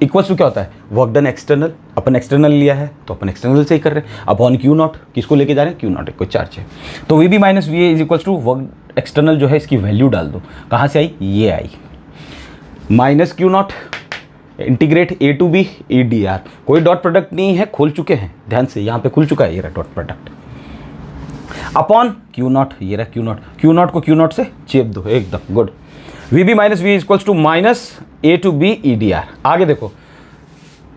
इक्वल्स टू क्या होता है, वर्क डन एक्सटर्नल, अपन एक्सटर्नल लिया है तो अपन एक्सटर्नल से ही कर रहे हैं, अपॉन क्यू नॉट, किसको लेके जा रहे हैं, क्यू नॉट कोई चार्ज है, तो V B minus V A is equals to work external जो है इसकी वैल्यू डाल दो, कहाँ से आई, ये आई, minus Q naught integrate A to B E D R, कोई डॉट प्रोडक्ट नहीं है, खोल चुके हैं ध्यान से, यहाँ पे खुल चुका है ये रहा dot product, upon Q naught, ये रहा क्यू नॉट को क्यू नॉट से चेप दो एकदम, good. V B minus V equals to minus A to B E D R. आगे देखो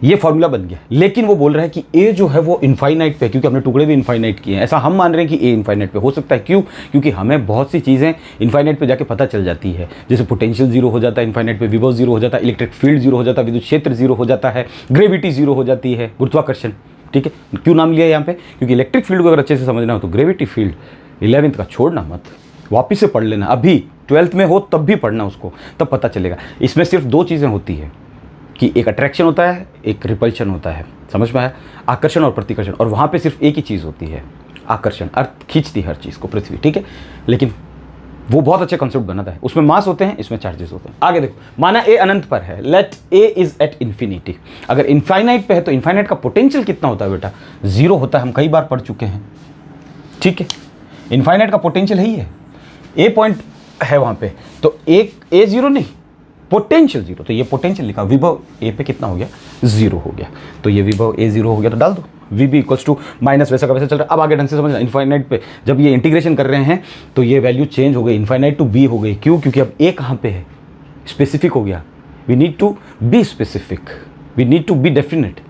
ये फॉर्मूला बन गया, लेकिन वो बोल रहा है कि ए जो है वो इनफाइनाइट पे, क्योंकि हमने टुकड़े भी इनफाइनाइट किए हैं, ऐसा हम मान रहे हैं कि ए इनफाइनाइट पे हो सकता है, क्यों, क्योंकि हमें बहुत सी चीज़ें इनफाइनाइट पे जाके पता चल जाती है, जैसे पोटेंशियल जीरो हो जाता है इनफाइनाइट पे, विभव जीरो हो जाता है, इलेक्ट्रिक फील्ड जीरो हो जाता है, विद्युत क्षेत्र जीरो हो जाता है, ग्रेविटी जीरो हो जाती है, गुरुत्वाकर्षण, ठीक है। क्यों नाम लिया यहाँ पे, क्योंकि इलेक्ट्रिक फील्ड को अगर अच्छे से समझना हो तो ग्रेविटी फील्ड 11th का छोड़ना मत, वापिस से पढ़ लेना, अभी 12th में हो तब भी पढ़ना उसको, तब पता चलेगा। इसमें सिर्फ दो चीज़ें होती है कि एक अट्रैक्शन होता है, एक रिपल्शन होता है, समझ में आया, आकर्षण और प्रतिकर्षण, और वहाँ पे सिर्फ एक ही चीज़ होती है, आकर्षण, अर्थ खींचती हर चीज़ को पृथ्वी, ठीक है। लेकिन वो बहुत अच्छे कॉन्सेप्ट बनाता है, उसमें मास होते हैं, इसमें चार्जेस होते हैं। आगे देखो, माना ए अनंत पर है, let A is at infinity, अगर इनफाइनाइट पे है तो इनफाइनाइट का पोटेंशियल कितना होता है बेटा, जीरो होता है, हम कई बार पढ़ चुके हैं, ठीक है। इनफाइनाइट का पोटेंशियल ही है, ए पॉइंट है वहाँ पे, तो एक ए जीरो नहीं, पोटेंशियल जीरो, तो ये पोटेंशियल लिखा, विभव ए पे कितना हो गया, जीरो हो गया, तो ये विभव ए जीरो हो गया, तो डाल दो V B equals to minus, वैसा का वैसा चल रहा है। अब आगे ढंग से समझना, इनफाइनाइट पे जब ये इंटीग्रेशन कर रहे हैं तो ये वैल्यू चेंज हो गई, इनफाइनाइट टू बी हो गई, क्यों, क्योंकि अब ए कहाँ पे है, स्पेसिफिक हो गया, we need to be specific, we need to be definite,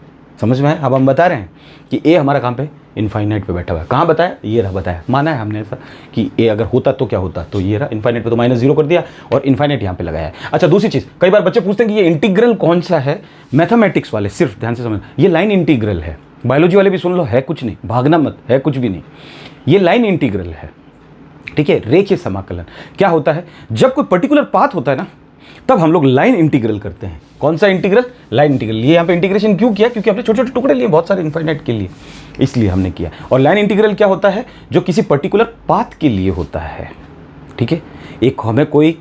समझ में है। अब हम बता रहे हैं कि ए हमारा कहाँ पे, इनफाइनाइट पे बैठा हुआ है, कहाँ बताया, ये रहा बताया, माना है हमने ऐसा कि ए अगर होता तो क्या होता, तो ये रहा इनफाइनाइट पे, तो माइनस जीरो कर दिया और इनफाइनाइट यहाँ पे लगाया है। अच्छा दूसरी चीज़, कई बार बच्चे पूछते हैं कि ये इंटीग्रल कौन सा है, मैथमेटिक्स वाले सिर्फ ध्यान से समझना, ये लाइन इंटीग्रल है, बायोलॉजी वाले भी सुन लो, है कुछ नहीं, भागना मत, है कुछ भी नहीं, ये लाइन इंटीग्रल है, ठीक है। रेखीय समाकलन क्या होता है, जब कोई पर्टिकुलर पाथ होता है ना, तब हम लोग लाइन इंटीग्रल करते हैं। कौन सा इंटीग्रल, लाइन इंटीग्रल। ये यहाँ पे इंटीग्रेशन क्यों किया, क्योंकि हमने छोटे छोटे टुकड़े लिए बहुत सारे इनफाइनाइट के लिए, इसलिए हमने किया। और लाइन इंटीग्रल क्या होता है, जो किसी पर्टिकुलर पाथ के लिए होता है, ठीक है। एक हमें कोई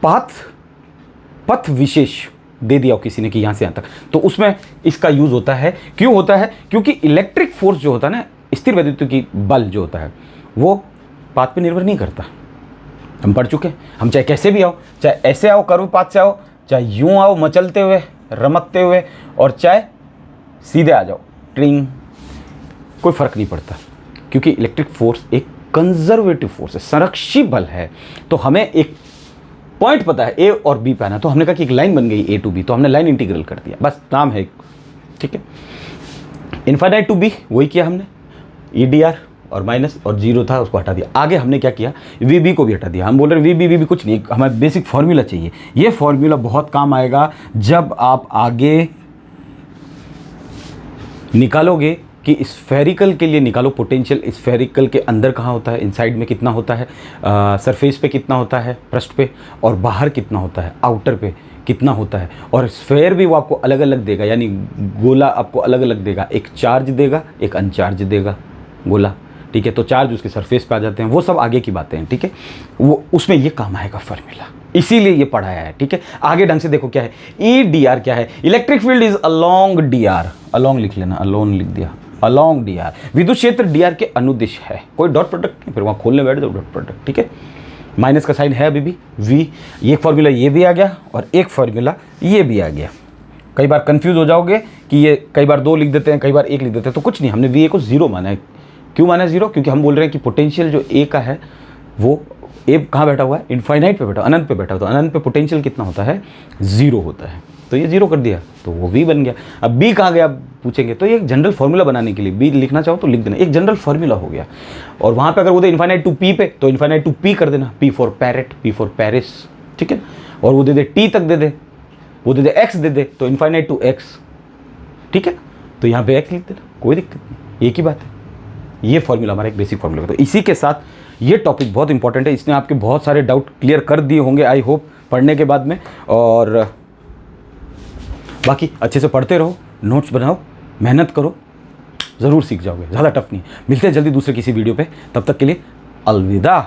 पथ विशेष दे दिया हो किसी ने कि यहाँ से यहाँ तक, तो उसमें इसका यूज होता है। क्यों होता है, क्योंकि इलेक्ट्रिक फोर्स जो होता है ना, स्थिर वैद्युत की बल जो होता है, वो पाथ पे निर्भर नहीं करता, हम पढ़ चुके हैं। हम चाहे कैसे भी आओ, चाहे ऐसे आओ कर्व पाथ से आओ, चाहे यूं आओ मचलते हुए रमकते हुए, और चाहे सीधे आ जाओ ट्रिंग, कोई फर्क नहीं पड़ता, क्योंकि इलेक्ट्रिक फोर्स एक कंजर्वेटिव फोर्स है, संरक्षी बल है। तो हमें एक पॉइंट पता है, ए और बी पे आना, तो हमने कहा कि एक लाइन बन गई ए टू बी, तो हमने लाइन इंटीग्रल कर दिया, बस नाम है, ठीक है। इनफाइनाइट टू बी वही किया हमने, ई डी आर और माइनस, और जीरो था उसको हटा दिया। आगे हमने क्या किया, वी बी को भी हटा दिया। हम बोल रहे हैं वी बी कुछ नहीं, हमें बेसिक फॉर्मूला चाहिए। ये फॉर्मूला बहुत काम आएगा जब आप आगे निकालोगे कि स्फेरिकल के लिए निकालो पोटेंशियल, स्फेरिकल के अंदर कहाँ होता है, इनसाइड में कितना होता है, सरफेस पे कितना होता है, पृष्ठ पे, और बाहर कितना होता है, आउटर पे कितना होता है। और स्फेयर भी वो आपको अलग अलग देगा, यानी गोला आपको अलग अलग देगा, एक चार्ज देगा एक अनचार्ज देगा गोला, ठीक है। तो चार्ज उसके सरफेस पे आ जाते हैं, वो सब आगे की बातें हैं, ठीक है। वो उसमें ये काम आएगा फॉर्मूला, इसीलिए ये पढ़ाया है, ठीक है। आगे ढंग से देखो क्या है, ई डी आर क्या है, electric field is along D R, along लिख लेना, अलोन लिख दिया, अलोंग डी आर, विद्युत क्षेत्र डी आर के अनुदिश है, कोई डॉट प्रोडक्ट नहीं, फिर वहाँ खोलने बैठ जाओ डॉट प्रोडक्ट, ठीक है। माइनस का साइन है अभी भी, वी, ये फॉर्मूला ये भी आ गया और एक फॉर्मूला ये भी आ गया। कई बार कंफ्यूज हो जाओगे कि ये कई बार 2 लिख देते हैं, कई बार 1 लिख देते हैं, तो कुछ नहीं, हमने वी ए को जीरो माना है। क्यों माना है जीरो, क्योंकि हम बोल रहे हैं कि पोटेंशियल जो ए का है, वो ए कहाँ बैठा हुआ है, इनफाइनाइट पे बैठा, अनंत पे बैठा हुआ, तो अनंत पे पोटेंशियल कितना होता है, जीरो होता है, तो ये जीरो कर दिया, तो वो वी बन गया। अब बी कहाँ गया पूछेंगे, तो ये एक जनरल फार्मूला बनाने के लिए बी लिखना चाहो तो लिख देना, एक जनरल फार्मूला हो गया। और वहाँ पे अगर वो दे इनफाइनाइट टू पी पे, तो इनफाइनाइट टू पी कर देना, P for parrot, P for Paris, ठीक है। और वो दे दे टी तक दे दे, वो दे दे एक्स दे दे, तो इनफाइनाइट टू एक्स, ठीक है। तो यहाँ पे एक्स लिख देना, कोई दिक्कत नहीं, एक ही बात है, ये फॉर्मूला हमारा एक बेसिक फॉर्मूला। तो इसी के साथ ये टॉपिक बहुत इंपॉर्टेंट है, इसने आपके बहुत सारे डाउट क्लियर कर दिए होंगे आई होप पढ़ने के बाद में। और बाकी अच्छे से पढ़ते रहो, नोट्स बनाओ, मेहनत करो, ज़रूर सीख जाओगे, ज़्यादा टफ नहीं। मिलते हैं जल्दी दूसरे किसी वीडियो पे, तब तक के लिए अलविदा।